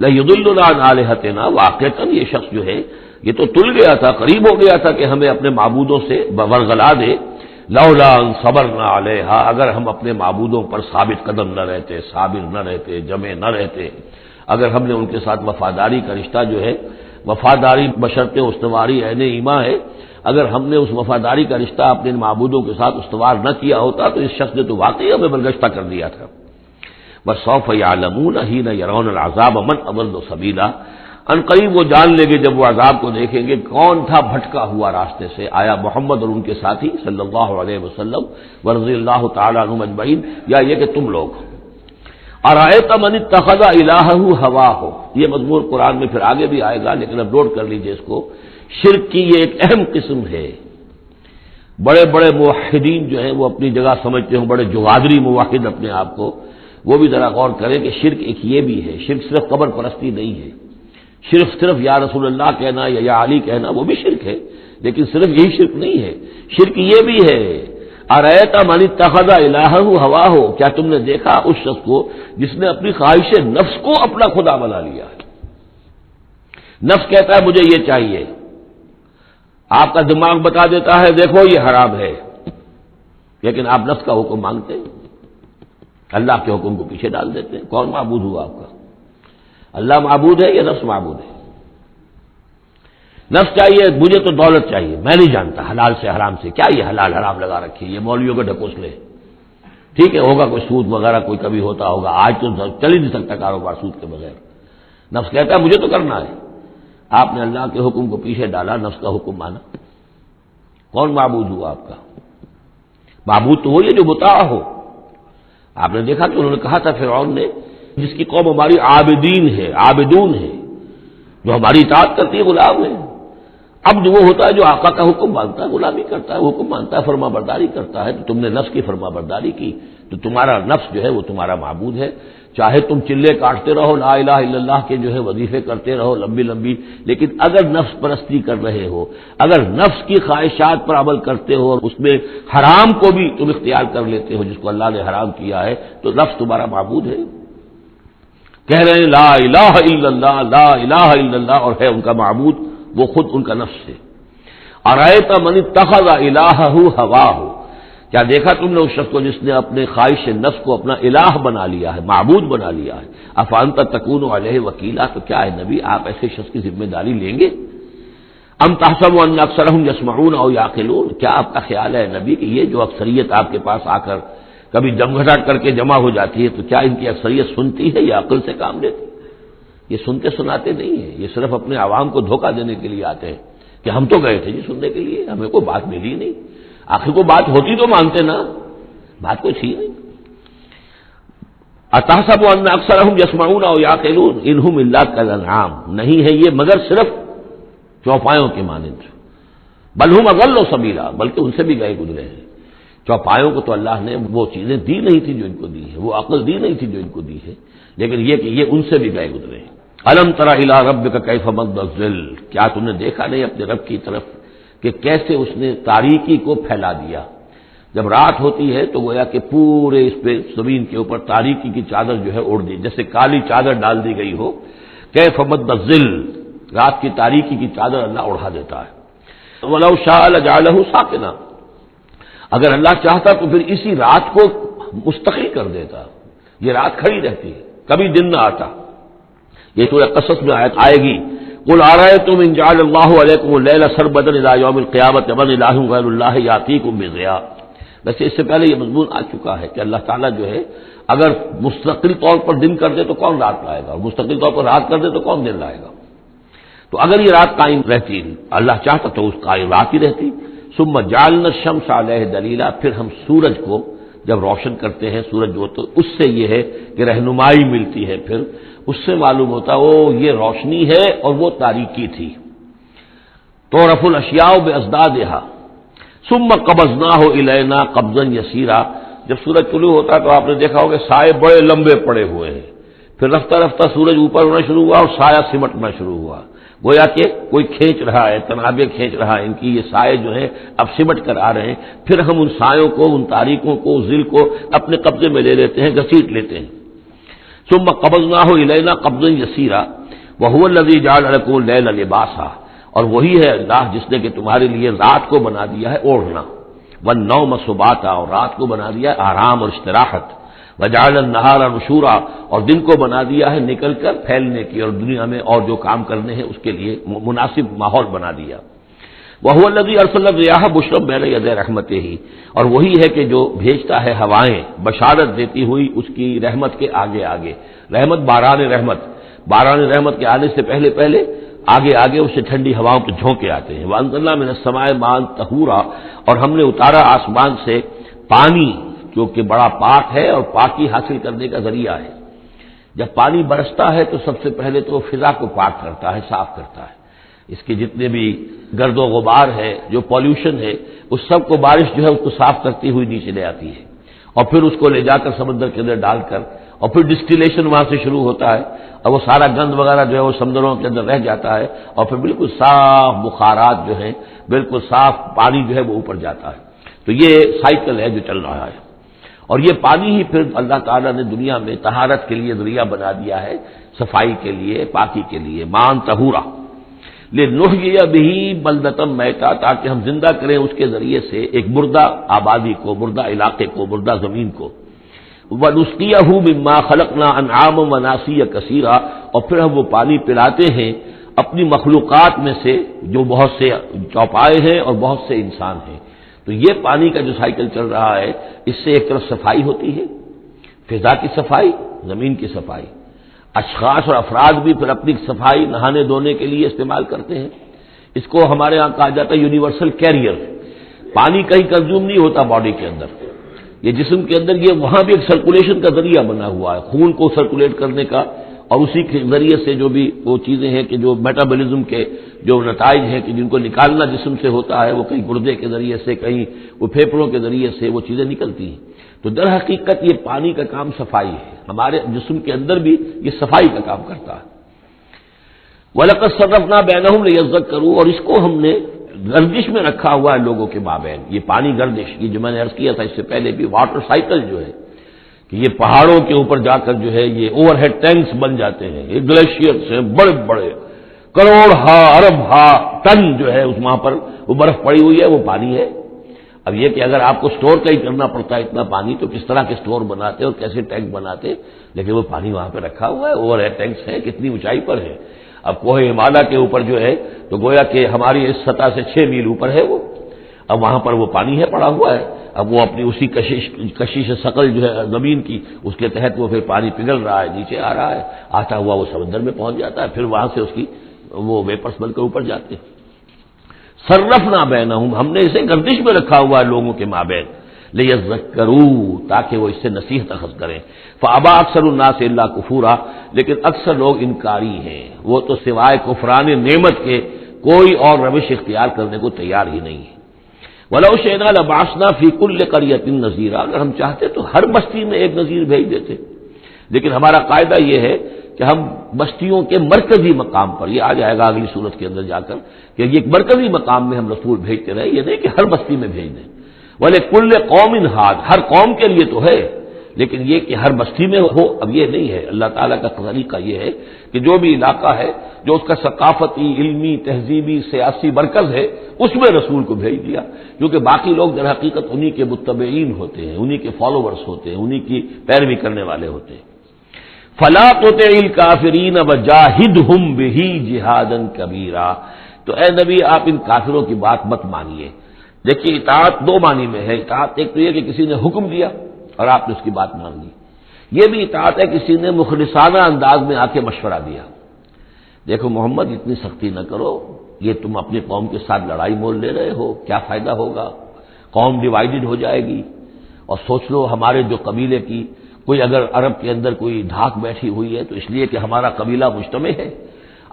لَيُضِلُّنَا عَنْ آلِهَتِنَا، واقعتاً یہ شخص جو ہے یہ تو تل گیا تھا، قریب ہو گیا تھا کہ ہمیں اپنے معبودوں سے ورغلا دے. لولا ان صبرنا علیہا، اگر ہم اپنے معبودوں پر ثابت قدم نہ رہتے، صابر نہ رہتے، جمع نہ رہتے، اگر ہم نے ان کے ساتھ وفاداری کا رشتہ جو ہے، وفاداری بشرط استواری عین ایمان ہے، اگر ہم نے اس وفاداری کا رشتہ اپنے معبودوں کے ساتھ استوار نہ کیا ہوتا تو اس شخص نے تو واقعی ہمیں برگشتہ کر دیا تھا. وَسَوْفَ يَعْلَمُونَ حِينَ يَرَوْنَ الْعَذَابَ مَنْ أَضَلُّ سَبِيلًا، ان قریب وہ جان لیں گے جب وہ عذاب کو دیکھیں گے کون تھا بھٹکا ہوا راستے سے آیا محمد اور ان کے ساتھی صلی اللہ علیہ وسلم ورضی اللہ تعالی عنہم اجمعین، یا یہ کہ تم لوگ ارأیت من اتخذ الہہ ہواہ، یہ مضمون قرآن میں پھر آگے بھی آئے گا لیکن اب نوٹ کر لیجئے اس کو، شرک کی یہ ایک اہم قسم ہے۔ بڑے بڑے موحدین جو ہیں وہ اپنی جگہ سمجھتے ہیں، بڑے جغادری موحد اپنے آپ کو، وہ بھی ذرا غور کریں کہ شرک ایک یہ بھی ہے، شرک صرف قبر پرستی نہیں ہے، صرف یا رسول اللہ کہنا یا علی کہنا وہ بھی شرک ہے، لیکن صرف یہی شرک نہیں ہے، شرک یہ بھی ہے ارأیت من اتخذ الہہ ہواہ، کیا تم نے دیکھا اس شخص کو جس نے اپنی خواہش نفس کو اپنا خدا بنا لیا ہے؟ نفس کہتا ہے مجھے یہ چاہیے، آپ کا دماغ بتا دیتا ہے دیکھو یہ حرام ہے، لیکن آپ نفس کا حکم مانگتے ہیں، اللہ کے حکم کو پیچھے ڈال دیتے ہیں۔ کون معبود ہوا آپ کا؟ اللہ معبود ہے یا نفس معبود ہے؟ نفس چاہیے مجھے تو دولت چاہیے، میں نہیں جانتا حلال سے حرام سے، کیا یہ حلال حرام لگا رکھی ہے، یہ مولویوں کے ڈھکوسلے، ٹھیک ہے ہوگا کوئی سود وغیرہ کوئی کبھی ہوتا ہوگا، آج تو چل ہی نہیں سکتا کاروبار سود کے بغیر۔ نفس کہتا ہے مجھے تو کرنا ہے، آپ نے اللہ کے حکم کو پیچھے ڈالا، نفس کا حکم مانا۔ کون معبود ہوا آپ کا؟ معبود تو وہی ہے جو مطاع ہو۔ آپ نے دیکھا کہ انہوں نے کہا تھا فرعون نے، جس کی قوم ہماری عابدین ہے، عابدون ہے، جو ہماری اطاعت کرتی ہے، غلام ہے۔ اب جو وہ ہوتا ہے جو آقا کا حکم مانتا ہے، غلامی کرتا ہے، حکم مانتا ہے، فرما برداری کرتا ہے، تو تم نے نفس کی فرما برداری کی، تو تمہارا نفس جو ہے وہ تمہارا معبود ہے۔ چاہے تم چلے کاٹتے رہو، لا الہ الا اللہ کے جو ہے وظیفے کرتے رہو لمبی لمبی، لیکن اگر نفس پرستی کر رہے ہو، اگر نفس کی خواہشات پر عمل کرتے ہو اور اس میں حرام کو بھی تم اختیار کر لیتے ہو جس کو اللہ نے حرام کیا ہے، تو نفس تمہارا معبود ہے۔ کہہ رہے ہیں لا الہ الا اللہ، لا الہ الا اللہ، اور ہے ان کا معبود وہ خود ان کا نفس ہے۔ ارأیت من اتخذ الہہ ہواہ، کیا دیکھا تم نے اس شخص کو جس نے اپنے خواہش نفس کو اپنا الہ بنا لیا ہے، معبود بنا لیا ہے؟ افانت تکون علیہ وکیلا، تو کیا ہے نبی آپ ایسے شخص کی ذمہ داری لیں گے؟ ام تحسب ان اکثرهم یسمعون او یعقلون، کیا آپ کا خیال ہے نبی کہ یہ جو اکثریت آپ کے پاس آ کر کبھی جمگھٹاٹ کر کے جمع ہو جاتی ہے، تو کیا ان کی اکثریت سنتی ہے یا عقل سے کام لیتی؟ یہ سنتے سناتے نہیں ہیں، یہ صرف اپنے عوام کو دھوکہ دینے کے لیے آتے ہیں کہ ہم تو گئے تھے جی سننے کے لیے، ہمیں کوئی بات ملی نہیں، آخر کو بات ہوتی تو مانتے نا، بات کوئی تھی نہیں۔ اتحسب ان اکثرهم یسمعون او یعقلون انہم الا کالانعام، نہیں ہے یہ مگر صرف چوپایوں کے مانند، بل ہم اضل سبیلا، بلکہ ان سے بھی گئے گزرے ہیں۔ چوپایوں کو تو اللہ نے وہ چیزیں دی نہیں تھی جو ان کو دی ہے، وہ عقل دی نہیں تھی جو ان کو دی ہے، لیکن یہ کہ یہ ان سے بھی گئے گزرے ہیں۔ الم تر الی ربک کیف مد الظل، کیا تم نے دیکھا نہیں اپنے رب کی طرف کہ کیسے اس نے تاریکی کو پھیلا دیا؟ جب رات ہوتی ہے تو گویا کہ پورے اس پہ زمین کے اوپر تاریکی کی چادر جو ہے اوڑھ دی، جیسے کالی چادر ڈال دی گئی ہو۔ کیف مد الظل، رات کی تاریکی کی چادر اللہ اڑا دیتا ہے۔ ولو شاء لجعلہ ساکنا، اگر اللہ چاہتا تو پھر اسی رات کو مستقل کر دیتا، یہ رات کھڑی رہتی ہے، کبھی دن نہ آتا۔ یہ سورہ قصص میں آیت آئے گی، قل ارأیتم ان جعل اللہ علیکم اللیل سرمدا الی یوم القیامۃ من الہ غیر اللہ یاتیکم بضیاء۔ ویسے اس سے پہلے یہ مضمون آ چکا ہے کہ اللہ تعالیٰ جو ہے اگر مستقل طور پر دن کر دے تو کون رات لائے گا، اور مستقل طور پر رات کر دے تو کون دن لائے گا؟ تو اگر یہ رات قائم رہتی، اللہ چاہتا تو اس قائم رات ہی رہتی۔ ثم جعلنا الشمس علیہ دلیلا، پھر ہم سورج کو جب روشن کرتے ہیں، سورج جو تو اس سے یہ ہے کہ رہنمائی ملتی ہے، پھر اس سے معلوم ہوتا وہ یہ روشنی ہے اور وہ تاریکی تھی۔ تعرف الاشیاء بازدادها ثم قبضناہ الینا قبضا یسیرا، جب سورج طلوع ہوتا تو آپ نے دیکھا ہوگا سائے بڑے لمبے پڑے ہوئے ہیں، پھر رفتہ رفتہ سورج اوپر ہونا شروع ہوا اور سایہ سمٹنا شروع ہوا، گویا کہ کوئی کھینچ رہا ہے، تنابیں کھینچ رہا ہے، ان کی یہ سائے جو ہیں اب سمٹ کر آ رہے ہیں، پھر ہم ان سایوں کو، ان تاریکوں کو، ذل کو اپنے قبضے میں لے لیتے ہیں، گھسیٹ لیتے ہیں۔ ثم قبضناہ الینا قبضا یسیرا وهو الذی جعل لکم اللیل لباسا، اور وہی ہے اللہ جس نے کہ تمہارے لیے رات کو بنا دیا ہے اوڑھنا، والنوم سباتا، اور رات کو بنا دیا ہے آرام اور استراحت، وجعل النہار نشورا، اور دن کو بنا دیا ہے نکل کر پھیلنے کی اور دنیا میں اور جو کام کرنے ہیں اس کے لیے مناسب ماحول بنا دیا۔ وهو الذی ارسل الرياح بشرا بین یدی رحمتہ، اور وہی ہے کہ جو بھیجتا ہے ہوائیں بشارت دیتی ہوئی اس کی رحمت کے آگے آگے، رحمت باران رحمت، باران رحمت کے آنے سے پہلے پہلے آگے آگے اسے ٹھنڈی ہواؤں کے جھونکے آتے ہیں۔ وَأَنزَلْنَا مِنَ السَّمَاءِ مَاءً طَهُورًا، اور ہم نے اتارا آسمان سے پانی جو کہ بڑا پاک ہے اور پاکی حاصل کرنے کا ذریعہ ہے۔ جب پانی برستا ہے تو سب سے پہلے تو فضا کو پاک کرتا ہے، صاف کرتا ہے، اس کے جتنے بھی گرد و غبار ہے، جو پولیوشن ہے، اس سب کو بارش جو ہے اس کو صاف کرتی ہوئی نیچے لے آتی ہے، اور پھر اس کو لے جا کر سمندر کے اندر ڈال کر، اور پھر ڈسٹیلیشن وہاں سے شروع ہوتا ہے، اور وہ سارا گند وغیرہ جو ہے وہ سمندروں کے اندر رہ جاتا ہے، اور پھر بالکل صاف بخارات جو ہیں، بالکل صاف پانی جو ہے وہ اوپر جاتا ہے۔ تو یہ سائیکل ہے جو چل رہا ہے، اور یہ پانی ہی پھر اللہ تعالیٰ نے دنیا میں طہارت کے لیے ذریعہ بنا دیا ہے، صفائی کے لیے، پاکی کے لیے، ماءً طہورا لنحیی بہ بلدۃ میتا، تاکہ ہم زندہ کریں اس کے ذریعے سے ایک مردہ آبادی کو، مردہ علاقے کو، مردہ زمین کو۔ وَنُسْقِيَهُ مِمَّا خَلَقْنَا أَنْعَامًا وَأَنَاسِيَّ كَثِيرًا، اور پھر ہم وہ پانی پلاتے ہیں اپنی مخلوقات میں سے جو بہت سے چوپائے ہیں اور بہت سے انسان ہیں۔ تو یہ پانی کا جو سائیکل چل رہا ہے، اس سے ایک طرف صفائی ہوتی ہے، فضا کی صفائی، زمین کی صفائی، اشخاص اور افراد بھی پھر اپنی صفائی نہانے دھونے کے لیے استعمال کرتے ہیں۔ اس کو ہمارے ہاں کہا جاتا ہے یونیورسل کیریئر۔ پانی کہیں کنزیوم نہیں ہوتا باڈی کے اندر، یہ جسم کے اندر یہ وہاں بھی ایک سرکولیشن کا ذریعہ بنا ہوا ہے، خون کو سرکولیٹ کرنے کا، اور اسی کے ذریعے سے جو بھی وہ چیزیں ہیں کہ جو میٹابولزم کے جو نتائج ہیں کہ جن کو نکالنا جسم سے ہوتا ہے، وہ کہیں گردے کے ذریعے سے، کہیں وہ پھیپھڑوں کے ذریعے سے وہ چیزیں نکلتی ہیں۔ تو در حقیقت یہ پانی کا کام صفائی ہے، ہمارے جسم کے اندر بھی یہ صفائی کا کام کرتا ہے۔ وَلَقَدْ صَرَّفْنَا بَيْنَهُمْ لِيَذَّكَّرُوا، اور اس کو ہم نے گردش میں رکھا ہوا ہے لوگوں کے مابین، یہ پانی گردش، یہ جو میں نے عرض کیا تھا اس سے پہلے بھی، واٹر سائیکل جو ہے کہ یہ پہاڑوں کے اوپر جا کر جو ہے یہ اوور ہیڈ ٹینکس بن جاتے ہیں، یہ گلیشیئر سے بڑے بڑے کروڑ ارب ٹن جو ہے اس وہاں پر وہ برف پڑی ہوئی ہے، وہ پانی ہے۔ اب یہ کہ اگر آپ کو سٹور کا ہی کرنا پڑتا ہے اتنا پانی، تو کس طرح کے سٹور بناتے اور کیسے ٹینک بناتے، لیکن وہ پانی وہاں پہ رکھا ہوا ہے، اوور ہیڈ ٹینکس ہیں، کتنی اونچائی پر ہے۔ اب کوہ ہمالیہ کے اوپر جو ہے تو گویا کہ ہماری اس سطح سے 6 میل اوپر ہے وہ، اب وہاں پر وہ پانی ہے پڑا ہوا ہے، اب وہ اپنی اسی کشش ثقل جو ہے زمین کی، اس کے تحت وہ پھر پانی پگھل رہا ہے، نیچے آ رہا ہے، آتا ہوا وہ سمندر میں پہنچ جاتا ہے، پھر وہاں سے اس کی وہ ویپرس بن کر اوپر جاتے ہیں۔ صرفنا بینہم، ہم نے اسے گردش میں رکھا ہوا ہے لوگوں کے مابین، لیذکروا، تاکہ وہ اس سے نصیحت اخذ کریں۔ فابا اکثر الناس الا کفورا، لیکن اکثر لوگ انکاری ہیں، وہ تو سوائے کفران نعمت کے کوئی اور روش اختیار کرنے کو تیار ہی نہیں ہے۔ وَلَوْ شِئْنَا لَبَعَثْنَا فِي كُلِّ قَرْيَةٍ نَذِيرًا، اگر ہم چاہتے تو ہر بستی میں ایک نذیر بھیج دیتے، لیکن ہمارا قاعدہ یہ ہے کہ ہم بستیوں کے مرکزی مقام پر، یہ آ جائے گا اگلی صورت کے اندر جا کر، کہ یہ ایک مرکزی مقام میں ہم رسول بھیجتے رہے، یہ نہیں کہ ہر بستی میں بھیج دیں۔ وَلِكُلِّ قَوْمٍ هَادٍ، ہر قوم کے لیے تو ہے، لیکن یہ کہ ہر بستی میں ہو، اب یہ نہیں ہے۔ اللہ تعالیٰ کا طریقہ یہ ہے کہ جو بھی علاقہ ہے، جو اس کا ثقافتی، علمی، تہذیبی، سیاسی مرکز ہے، اس میں رسول کو بھیج دیا، کیونکہ باقی لوگ در حقیقت انہی کے متبعین ہوتے ہیں، انہی کے فالوورز ہوتے ہیں، انہی کی پیروی کرنے والے ہوتے ہیں۔ فَلَا تُطِعِ الْكَافِرِينَ وَجَاهِدْهُمْ بِهِ جِهَادًا كَبِيرًا، تو اے نبی آپ ان کافروں کی بات مت مانیے۔ دیکھیے اطاعت دو معنی میں ہے، اطاعت ایک تو یہ کہ کسی نے حکم دیا اور آپ نے اس کی بات مان لی، یہ بھی اطاعت ہے کسی نے مخلصانہ انداز میں آ کے مشورہ دیا، دیکھو محمد اتنی سختی نہ کرو، یہ تم اپنی قوم کے ساتھ لڑائی مول لے رہے ہو، کیا فائدہ ہوگا، قوم ڈیوائیڈڈ ہو جائے گی، اور سوچ لو ہمارے جو قبیلے کی کوئی اگر عرب کے اندر کوئی دھاک بیٹھی ہوئی ہے تو اس لیے کہ ہمارا قبیلہ مجتمع ہے،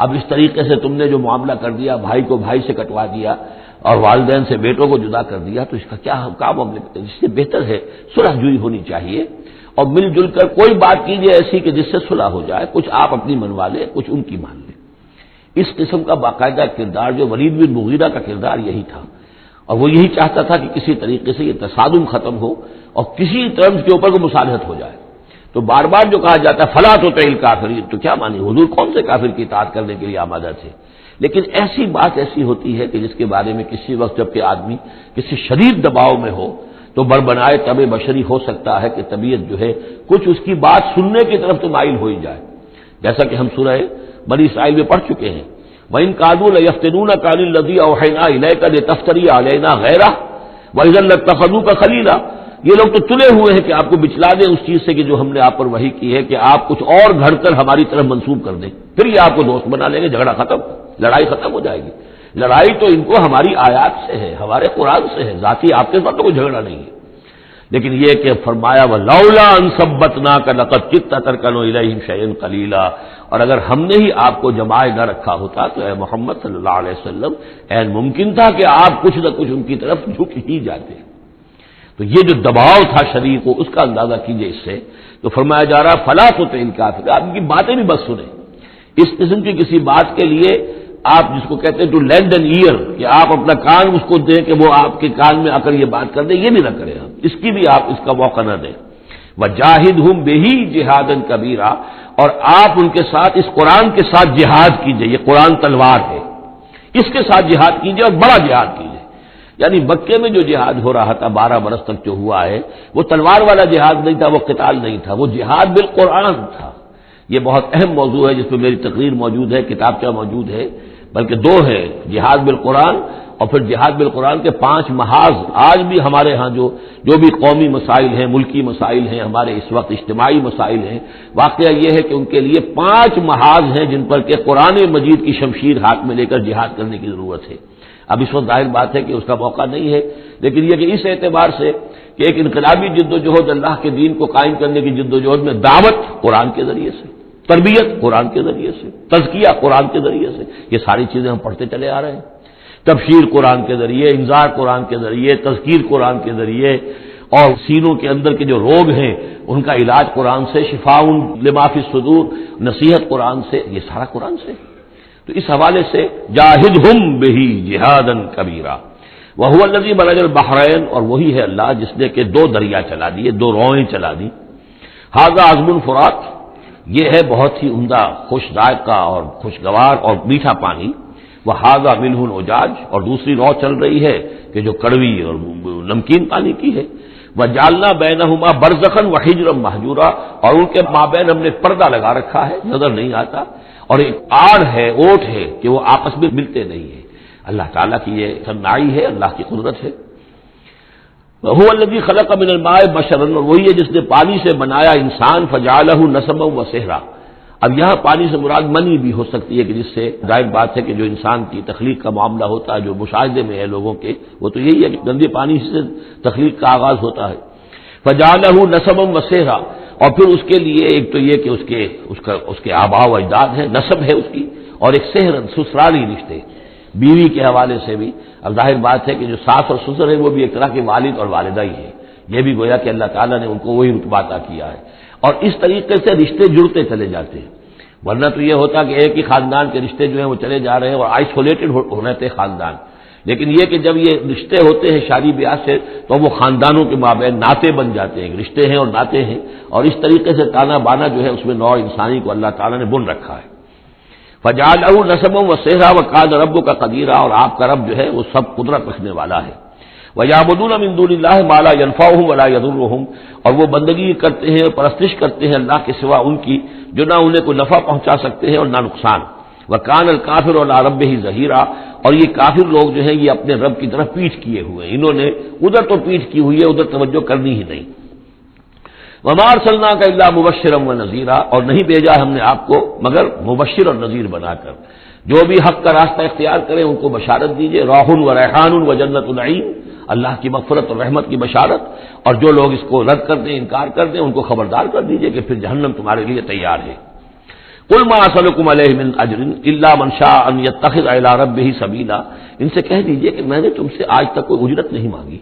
اب اس طریقے سے تم نے جو معاملہ کر دیا، بھائی کو بھائی سے کٹوا دیا اور والدین سے بیٹوں کو جدا کر دیا، تو اس کا کیا معاملہ، اس سے بہتر ہے صلح جوئی ہونی چاہیے، اور مل جل کر کوئی بات کیجیے ایسی کہ جس سے صلح ہو جائے، کچھ آپ اپنی منوا لیں، کچھ ان کی مان لیں۔ اس قسم کا باقاعدہ کردار جو ولید بن مغیرہ کا کردار یہی تھا، اور وہ یہی چاہتا تھا کہ کسی طریقے سے یہ تصادم ختم ہو اور کسی ٹرمز کے اوپر کو مصالحت ہو جائے۔ تو بار بار جو کہا جاتا ہے فلا تطع الکافرین، تو کیا مانی، حضور کون سے کافر کی اطاعت کرنے کے لیے آمادہ تھے؟ لیکن ایسی بات ایسی ہوتی ہے کہ جس کے بارے میں کسی وقت جب کہ آدمی کسی شدید دباؤ میں ہو تو بربنائے طبع بشری ہو سکتا ہے کہ طبیعت جو ہے کچھ اس کی بات سننے کی طرف تو مائل ہو ہی جائے، جیسا کہ ہم سورہ بنی اسرائیل میں پڑھ چکے ہیں، وَإِن كَادُوا لَيَفْتِنُونَكَ عَنِ الَّذِي أَوْحَيْنَا إِلَيْكَ لِتَفْتَرِيَ عَلَيْنَا غَيْرَهُ وَإِذًا لَّاتَّخَذُوكَ خَلِيلًا، یہ لوگ تو تلے ہوئے ہیں کہ آپ کو بچلا دیں اس چیز سے کہ جو ہم نے آپ پر وحی کی ہے، کہ آپ کچھ اور گھڑ کر ہماری طرف منسوب کر دیں، پھر یہ آپ کو دوست بنا لیں گے، جھگڑا ختم، لڑائی ختم ہو جائے گی۔ لڑائی تو ان کو ہماری آیات سے ہے، ہمارے قرآن سے ہے، ذاتی آپ کے ساتھ تو کوئی جھگڑا نہیں ہے۔ لیکن یہ کہ فرمایا وَلَوْلَا أَن ثَبَّتْنَاكَ لَقَدْ كِدتَّ تَرْكَنُ إِلَيْهِمْ شَيْئًا قَلِيلًا، اور اگر ہم نے ہی آپ کو جمائے نہ رکھا ہوتا تو اے محمد صلی اللہ علیہ وسلم عین ممکن تھا کہ آپ کچھ نہ کچھ ان کی طرف جھک ہی جاتے۔ تو یہ جو دباؤ تھا شریر کو، اس کا اندازہ کیجئے اس سے۔ تو فرمایا جا رہا فَلَا تُطِعِ الْكَافِرِينَ، آپ ان کی باتیں بھی بس سنیں، اس قسم کی کسی بات کے لیے آپ جس کو کہتے ہیں ٹو لینڈ این ایئر، کہ آپ اپنا کان اس کو دیں کہ وہ آپ کے کان میں آ کر یہ بات کر دیں، یہ بھی نہ کریں، آپ اس کی بھی آپ اس کا موقع نہ دیں۔ وَجَاهِدْهُمْ بِهِ جِهَادًا كَبِيرًا، اور آپ ان کے ساتھ اس قرآن کے ساتھ جہاد کیجئے، یہ قرآن تلوار ہے، اس کے ساتھ جہاد کیجئے اور بڑا جہاد کیجئے۔ یعنی مکے میں جو جہاد ہو رہا تھا 12 برس تک جو ہوا ہے، وہ تلوار والا جہاد نہیں تھا، وہ قتال نہیں تھا، وہ جہاد بالقرآن تھا۔ یہ بہت اہم موضوع ہے جس پہ میری تقریر موجود ہے، کتابچہ موجود ہے، بلکہ 2 ہے، جہاد بالقرآن اور پھر جہاد بالقرآن کے 5 محاذ۔ آج بھی ہمارے ہاں جو بھی قومی مسائل ہیں، ملکی مسائل ہیں، ہمارے اس وقت اجتماعی مسائل ہیں، واقعہ یہ ہے کہ ان کے لیے 5 محاذ ہیں جن پر کہ قرآن مجید کی شمشیر ہاتھ میں لے کر جہاد کرنے کی ضرورت ہے۔ اب اس وقت ظاہر بات ہے کہ اس کا موقع نہیں ہے، لیکن یہ کہ اس اعتبار سے کہ ایک انقلابی جد و جہد، اللہ کے دین کو قائم کرنے کی جد و جہد میں دعوت قرآن کے ذریعے سے، تربیت قرآن کے ذریعے سے، تزکیہ قرآن کے ذریعے سے، یہ ساری چیزیں ہم پڑھتے چلے آ رہے ہیں۔ تبشیر قرآن کے ذریعے، انذار قرآن کے ذریعے، تذکیر قرآن کے ذریعے، اور سینوں کے اندر کے جو روگ ہیں ان کا علاج قرآن سے، شفاء لما فی الصدور، نصیحت قرآن سے، یہ سارا قرآن سے۔ تو اس حوالے سے جاہدہم بہ جہادا کبیرا وہو الذی مرج البحرین، اور وہی ہے اللہ جس نے کہ 2 دریا چلا دیے، 2 روئیں چلا دی۔ ھذا عذب فرات، یہ ہے بہت ہی عمدہ، خوش ذائقہ اور خوشگوار اور میٹھا پانی۔ وھذا ملح اجاج، اور دوسری رو چل رہی ہے کہ جو کڑوی اور نمکین پانی کی ہے۔ وجعلنا بینہما برزخا وحجرا مہجورا، اور ان کے مابین ہم نے پردہ لگا رکھا ہے، نظر نہیں آتا، اور ایک آڑ ہے، اوٹ ہے کہ وہ آپس میں ملتے نہیں ہیں۔ اللہ تعالیٰ کی یہ صنائی ہے، اللہ کی قدرت ہے۔ وَهُوَ الَّذِي خَلَقَ مِنَ الْمَاءِ بَشَرًا، اور وہی ہے جس نے پانی سے بنایا انسان، فَجَعَلَهُ نَسَبًا وَصِهْرًا۔ اب یہاں پانی سے مراد منی بھی ہو سکتی ہے کہ جس سے ظاہر بات ہے کہ جو انسان کی تخلیق کا معاملہ ہوتا ہے، جو مشاہدے میں ہے لوگوں کے، وہ تو یہی ہے کہ گندے پانی سے تخلیق کا آغاز ہوتا ہے۔ فَجَعَلَهُ نَسَبًا وَصِهْرًا، اور پھر اس کے لیے ایک تو یہ کہ اس کے آباء و اجداد ہیں، نسب ہے اس کی، اور ایک سحرن سسرالی رشتے، بیوی کے حوالے سے بھی۔ اب ظاہر بات ہے کہ جو ساس اور سسر ہے وہ بھی ایک طرح کے والد اور والدہ ہی ہے، یہ بھی گویا کہ اللہ تعالیٰ نے ان کو وہی رتبہ عطا کیا ہے، اور اس طریقے سے رشتے جڑتے چلے جاتے ہیں۔ ورنہ تو یہ ہوتا کہ ایک ہی خاندان کے رشتے جو ہیں وہ چلے جا رہے ہیں اور آئسولیٹڈ ہونے تھے خاندان، لیکن یہ کہ جب یہ رشتے ہوتے ہیں شادی بیاہ سے تو وہ خاندانوں کے مابین ناطے بن جاتے ہیں، رشتے ہیں اور ناطے ہیں، اور اس طریقے سے تانا بانا جو ہے اس میں نوع انسانی کو اللہ تعالیٰ نے بن رکھا ہے۔ فَجَعَلَهُ نَسَبًا وَصِهْرًا وَكَانَ رَبُّكَ قَدِيرًا، اور آپ کا رب جو ہے وہ سب قدرت رکھنے والا ہے۔ وَيَعْبُدُونَ مِن دُونِ اللَّهِ مَا لَا يَنفَعُهُمْ وَلَا يَضُرُّهُمْ، اور وہ بندگی کرتے ہیں، پرستش کرتے ہیں اللہ کے سوا ان کی جو نہ انہیں کوئی نفع پہنچا سکتے ہیں اور نہ نقصان۔ وَكَانَ الْكَافِرُ عَلَىٰ رَبِّهِ ظَهِيرًا، اور یہ کافر لوگ جو ہیں یہ اپنے رب کی طرف پیٹھ کیے ہوئے ہیں، انہوں نے ادھر تو پیٹھ کی ہوئی ہے، ادھر توجہ کرنی ہی نہیں۔ وَمَا أَرْسَلْنَاكَ إِلَّا مُبَشِّرًا وَنَذِيرًا، اور نہیں بھیجا ہم نے آپ کو مگر مبشر اور نذیر بنا کر، جو بھی حق کا راستہ اختیار کریں ان کو بشارت دیجیے، راح و ریحان و جنت النعیم، اللہ کی مغفرت اور رحمت کی بشارت، اور جو لوگ اس کو رد کر دیں، انکار کر دیں، ان کو خبردار کر دیجیے کہ پھر جہنم تمہارے لیے تیار ہے۔ قُلْ مَا أَسْأَلُكُمْ عَلَيْهِ مِنْ أَجْرٍ إِلَّا مَنْ شَاءَ أَنْ يَتَّخِذَ إِلَىٰ رَبِّهِ سَبِيلًا، ان سے کہہ دیجیے کہ میں نے تم سے آج تک کوئی اجرت نہیں مانگی،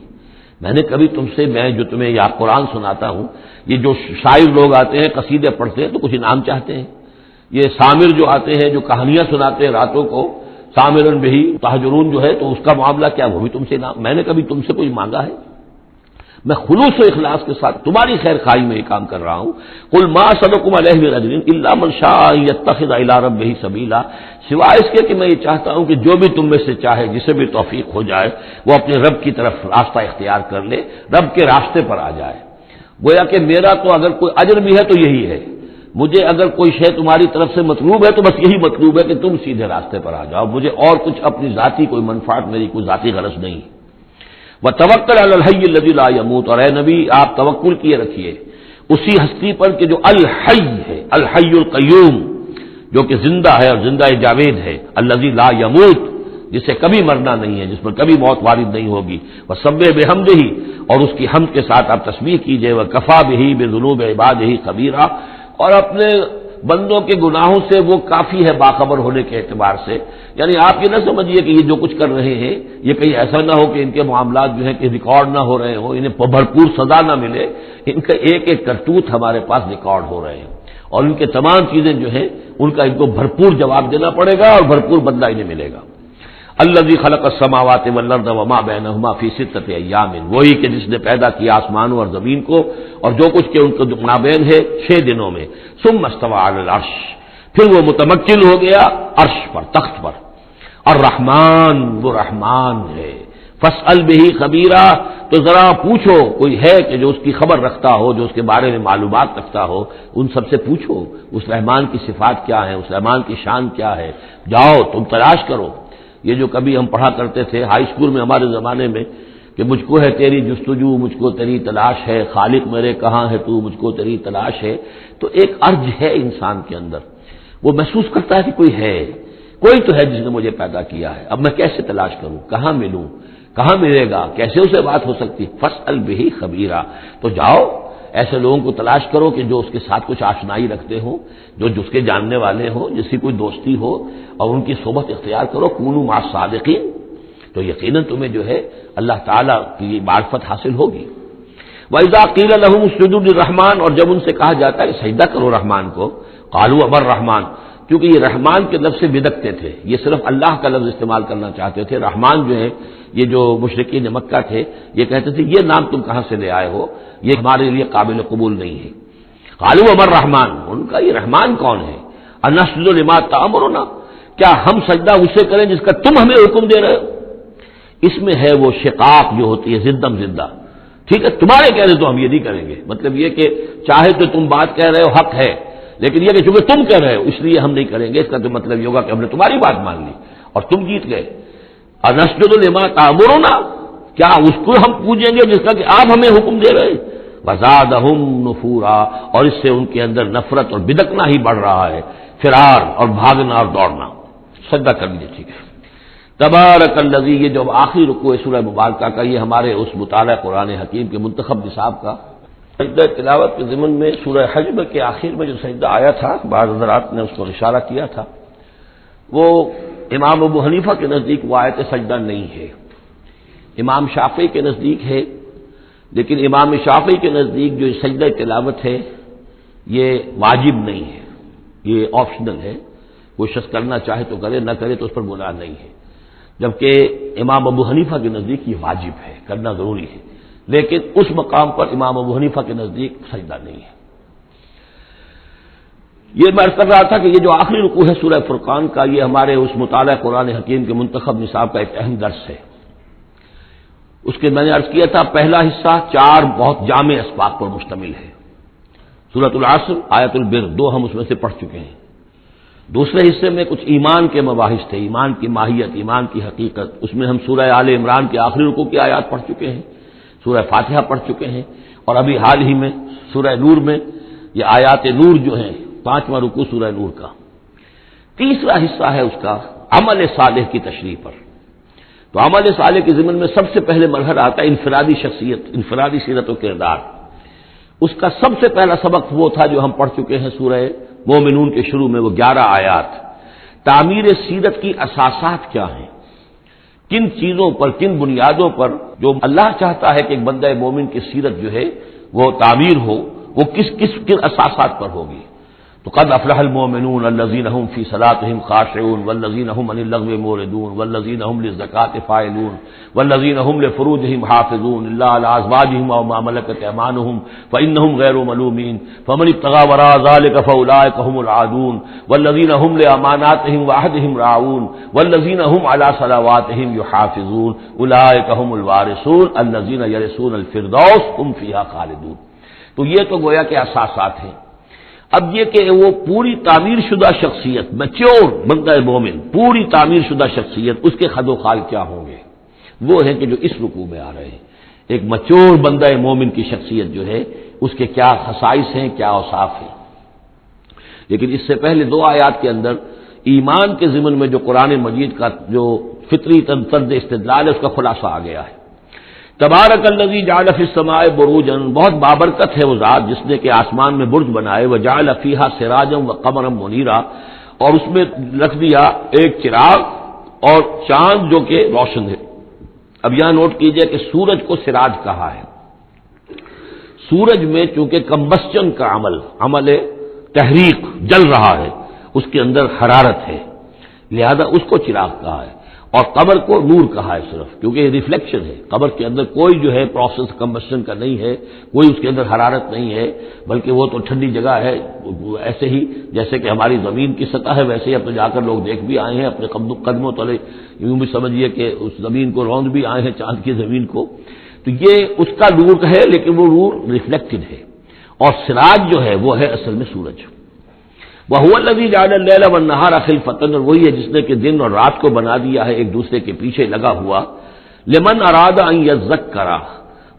میں نے کبھی تم سے، میں جو تمہیں یا قرآن سناتا ہوں، یہ جو شاعر لوگ آتے ہیں قصیدے پڑھتے ہیں تو کچھ انعام چاہتے ہیں، یہ سامر جو آتے ہیں جو کہانیاں سناتے ہیں راتوں کو، سامرن بہی تہجرون جو ہے، تو اس کا معاملہ کیا، وہ بھی تم سے انعام، میں نے کبھی تم سے کوئی مانگا ہے؟ میں خلوص و اخلاص کے ساتھ تمہاری خیر خواہی میں یہ کام کر رہا ہوں۔ قل ما اسألکم علیہ من اجر الا من شاء ان یتخذ الی ربہ سبیلا، سوائے اس کے کہ میں یہ چاہتا ہوں کہ جو بھی تم میں سے چاہے، جسے بھی توفیق ہو جائے، وہ اپنے رب کی طرف راستہ اختیار کر لے، رب کے راستے پر آ جائے۔ گویا کہ میرا تو اگر کوئی اجر بھی ہے تو یہی ہے، مجھے اگر کوئی شے تمہاری طرف سے مطلوب ہے تو بس یہی مطلوب ہے کہ تم سیدھے راستے پر آ جاؤ، مجھے اور کچھ اپنی ذاتی کوئی منفعت، میری کوئی ذاتی غرض نہیں۔ وتوکل علی الحی الذی لا یموت، اور اے نبی آپ توکل کیے رکھیے اسی ہستی پر کہ جو الحی ہے، الحی القیوم، جو کہ زندہ ہے اور زندہ جاوید ہے، الذی لا یموت، جسے کبھی مرنا نہیں ہے، جس پر کبھی موت وارد نہیں ہوگی، وسبح بحمدہ، اور اس کی حمد کے ساتھ آپ تسبیح کیجئے، وکفی بہ بذنوب عبادہ خبیرا، اور اپنے بندوں کے گناہوں سے وہ کافی ہے باخبر ہونے کے اعتبار سے. یعنی آپ یہ نہ سمجھیے کہ یہ جو کچھ کر رہے ہیں یہ کہیں ایسا نہ ہو کہ ان کے معاملات جو ہیں کہ ریکارڈ نہ ہو رہے ہوں، انہیں بھرپور سزا نہ ملے. ان کا ایک ایک کرتوت ہمارے پاس ریکارڈ ہو رہے ہیں، اور ان کے تمام چیزیں جو ہیں ان کا ان کو بھرپور جواب دینا پڑے گا اور بھرپور بدلہ انہیں ملے گا. الذی خلق السماوات والارض وما بینہما فی ستۃ ایام، وہی کہ جس نے پیدا کیا آسمانوں اور زمین کو اور جو کچھ کہ ان کو مابین ہے 6 دنوں میں. ثم استوى علی العرش، پھر وہ متمکن ہو گیا عرش پر، تخت پر. الرحمن، وہ رحمان ہے. فاسأل بہ خبیرا، تو ذرا پوچھو، کوئی ہے کہ جو اس کی خبر رکھتا ہو، جو اس کے بارے میں معلومات رکھتا ہو، ان سب سے پوچھو اس رحمان کی صفات کیا ہیں، اس رحمان کی شان کیا ہے. جاؤ تم تلاش کرو. یہ جو کبھی ہم پڑھا کرتے تھے ہائی اسکول میں ہمارے زمانے میں کہ مجھ کو ہے تیری جستجو، مجھ کو تیری تلاش ہے، خالق میرے کہاں ہے تو، مجھ کو تیری تلاش ہے. تو ایک ارج ہے انسان کے اندر، وہ محسوس کرتا ہے کہ کوئی ہے، کوئی تو ہے جس نے مجھے پیدا کیا ہے. اب میں کیسے تلاش کروں، کہاں ملوں، کہاں ملے گا، کیسے اسے بات ہو سکتی. فاسأل بہ خبیرا، تو جاؤ ایسے لوگوں کو تلاش کرو کہ جو اس کے ساتھ کچھ آشنائی رکھتے ہوں، جو جس کے جاننے والے ہوں، جس کی کوئی دوستی ہو، اور ان کی صحبت اختیار کرو. کونوا مع الصادقین، تو یقیناً تمہیں جو ہے اللہ تعالیٰ کی معرفت حاصل ہوگی. وَإِذَا قِيلَ لَهُمُ اسْجُدُوا لِلرَّحْمَٰنِ، اور جب ان سے کہا جاتا ہے کہ سجدہ کرو رحمان کو، قالوا ابر رحمان، کیونکہ یہ رحمان کے لفظ سے بدکتے تھے، یہ صرف اللہ کا لفظ استعمال کرنا چاہتے تھے. رحمان جو ہے، یہ جو مشرکین مکہ تھے یہ کہتے تھے یہ نام تم کہاں سے لے آئے ہو، یہ ہمارے لیے قابل قبول نہیں ہے. قالوا ابر رحمان، ان کا یہ رحمان کون ہے. انسجد لما تأمرنا، کیا ہم سجدہ اسے کریں جس کا تم ہمیں حکم دے رہے ہو. اس میں ہے وہ شقاق جو ہوتی ہے زدم زدہ. ٹھیک ہے، تمہارے کہہ رہے تو ہم یہ نہیں کریں گے، مطلب یہ کہ چاہے تو تم بات کہہ رہے ہو حق ہے، لیکن یہ کہ چونکہ تم کہہ رہے ہو اس لیے ہم نہیں کریں گے. اس کا تو مطلب یہ ہوگا کہ ہم نے تمہاری بات مان لی اور تم جیت گئے. انسجد لما تأمرنا، کیا اس کو ہم پوجیں گے جس کا کہ آپ ہمیں حکم دے رہے. وزادہم نفورا، اور اس سے ان کے اندر نفرت اور بدکنا ہی بڑھ رہا ہے، فرار اور بھاگنا اور دوڑنا. سجدہ کر لیجیے. ٹھیک ہے. تبارک الذی، یہ جو آخری رکوع ہے سورہ مبارکہ کا، یہ ہمارے اس مطالعہ قرآن حکیم کے منتخب نصاب کا سجدہ تلاوت کے ضمن میں سورہ حجر کے آخر میں جو سجدہ آیا تھا، بعض حضرات نے اس کو اشارہ کیا تھا، وہ امام ابو حنیفہ کے نزدیک وہ آیت سجدہ نہیں ہے. امام شافعی کے نزدیک ہے، لیکن امام شافعی کے نزدیک جو سجدہ تلاوت ہے یہ واجب نہیں ہے، یہ آپشنل ہے. کوئی شخص کرنا چاہے تو کرے، نہ کرے تو اس پر گناہ نہیں ہے. جبکہ امام ابو حنیفہ کے نزدیک یہ واجب ہے، کرنا ضروری ہے. لیکن اس مقام پر امام ابو حنیفہ کے نزدیک سجدہ نہیں ہے. یہ میں عرض کر رہا تھا کہ یہ جو آخری رکوع ہے سورہ فرقان کا، یہ ہمارے اس مطالعہ قرآن حکیم کے منتخب نصاب کا ایک اہم درس ہے. اس کے میں نے عرض کیا تھا پہلا حصہ 4 بہت جامع اسباق پر مشتمل ہے. سورۃ العصر، آیت البر، 2 ہم اس میں سے پڑھ چکے ہیں. دوسرے حصے میں کچھ ایمان کے مباحث تھے، ایمان کی ماہیت، ایمان کی حقیقت. اس میں ہم سورہ آل عمران کے آخری رکوع کی آیات پڑھ چکے ہیں، سورہ فاتحہ پڑھ چکے ہیں، اور ابھی حال ہی میں سورہ نور میں یہ آیات نور جو ہیں، 5واں رکوع سورہ نور کا. تیسرا حصہ ہے اس کا عمل صالح کی تشریح پر. تو عمل صالح کے ضمن میں سب سے پہلے مرحلہ آتا ہے انفرادی شخصیت، انفرادی سیرت و کردار. اس کا سب سے پہلا سبق وہ تھا جو ہم پڑھ چکے ہیں سورہ مومنون کے شروع میں، وہ 11 آیات. تعمیر سیرت کی اساسات کیا ہیں، کن چیزوں پر، کن بنیادوں پر جو اللہ چاہتا ہے کہ ایک بندہ مومن کی سیرت جو ہے وہ تعمیر ہو، وہ کس اساسات پر ہوگی. تو قد افلح المؤمنون الذین هم فی صلاتهم خاشعون والذین هم عن اللغو معرضون والذین هم للزکاة فاعلون والذین هم لفروجهم حافظون الا علی ازواجهم او ما ملکت ایمانهم فانهم غیر ملومین فمن ابتغى وراء ذلك فاولئک هم العادون والذین هم لاماناتهم وعهدهم راعون والذین هم علی صلواتهم یحافظون اولئک هم الوارثون الذین یرثون الفردوس هم فیها خالدون. تو یہ تو گویا کہ اساسات ہیں. اب یہ کہ وہ پوری تعمیر شدہ شخصیت، میچور بندہ مومن، پوری تعمیر شدہ شخصیت، اس کے خد و خال کیا ہوں گے، وہ ہیں کہ جو اس رکوع میں آ رہے ہیں. ایک مچور بندہ مومن کی شخصیت جو ہے اس کے کیا خصائص ہیں، کیا اوصاف ہیں. لیکن اس سے پہلے دو آیات کے اندر ایمان کے ضمن میں جو قرآن مجید کا جو فطری طرز استدلال ہے اس کا خلاصہ آ گیا ہے. تبارک الذی جعل فی السماء بروجا، بہت بابرکت ہے وہ ذات جس نے کہ آسمان میں برج بنائے، وجعل فیہا سراجا وقمرا منیرا، اور اس میں رکھ دیا ایک چراغ اور چاند جو کہ روشن ہے. اب یہاں نوٹ کیجئے کہ سورج کو سراج کہا ہے. سورج میں چونکہ کمبسچن کا عمل تحریک، جل رہا ہے، اس کے اندر حرارت ہے، لہذا اس کو چراغ کہا ہے. اور قمر کو نور کہا ہے صرف، کیونکہ یہ ریفلیکشن ہے. قمر کے اندر کوئی جو ہے پروسیس کمبسشن کا نہیں ہے، کوئی اس کے اندر حرارت نہیں ہے، بلکہ وہ تو ٹھنڈی جگہ ہے. ایسے ہی جیسے کہ ہماری زمین کی سطح ہے ویسے ہی اب تو جا کر لوگ دیکھ بھی آئے ہیں اپنے قدموں تلے، یوں بھی سمجھیے کہ اس زمین کو روند بھی آئے ہیں، چاند کی زمین کو. تو یہ اس کا نور ہے، لیکن وہ نور ریفلیکٹڈ ہے. اور سراج جو ہے وہ ہے اصل میں سورج. وَهُوَ الَّذِي جَعَلَ اللَّيْلَ وَالنَّهَارَ خِلْفَةً، اور وہی ہے جس نے کہ دن اور رات کو بنا دیا ہے ایک دوسرے کے پیچھے لگا ہوا. لمن اراد ان یذکر،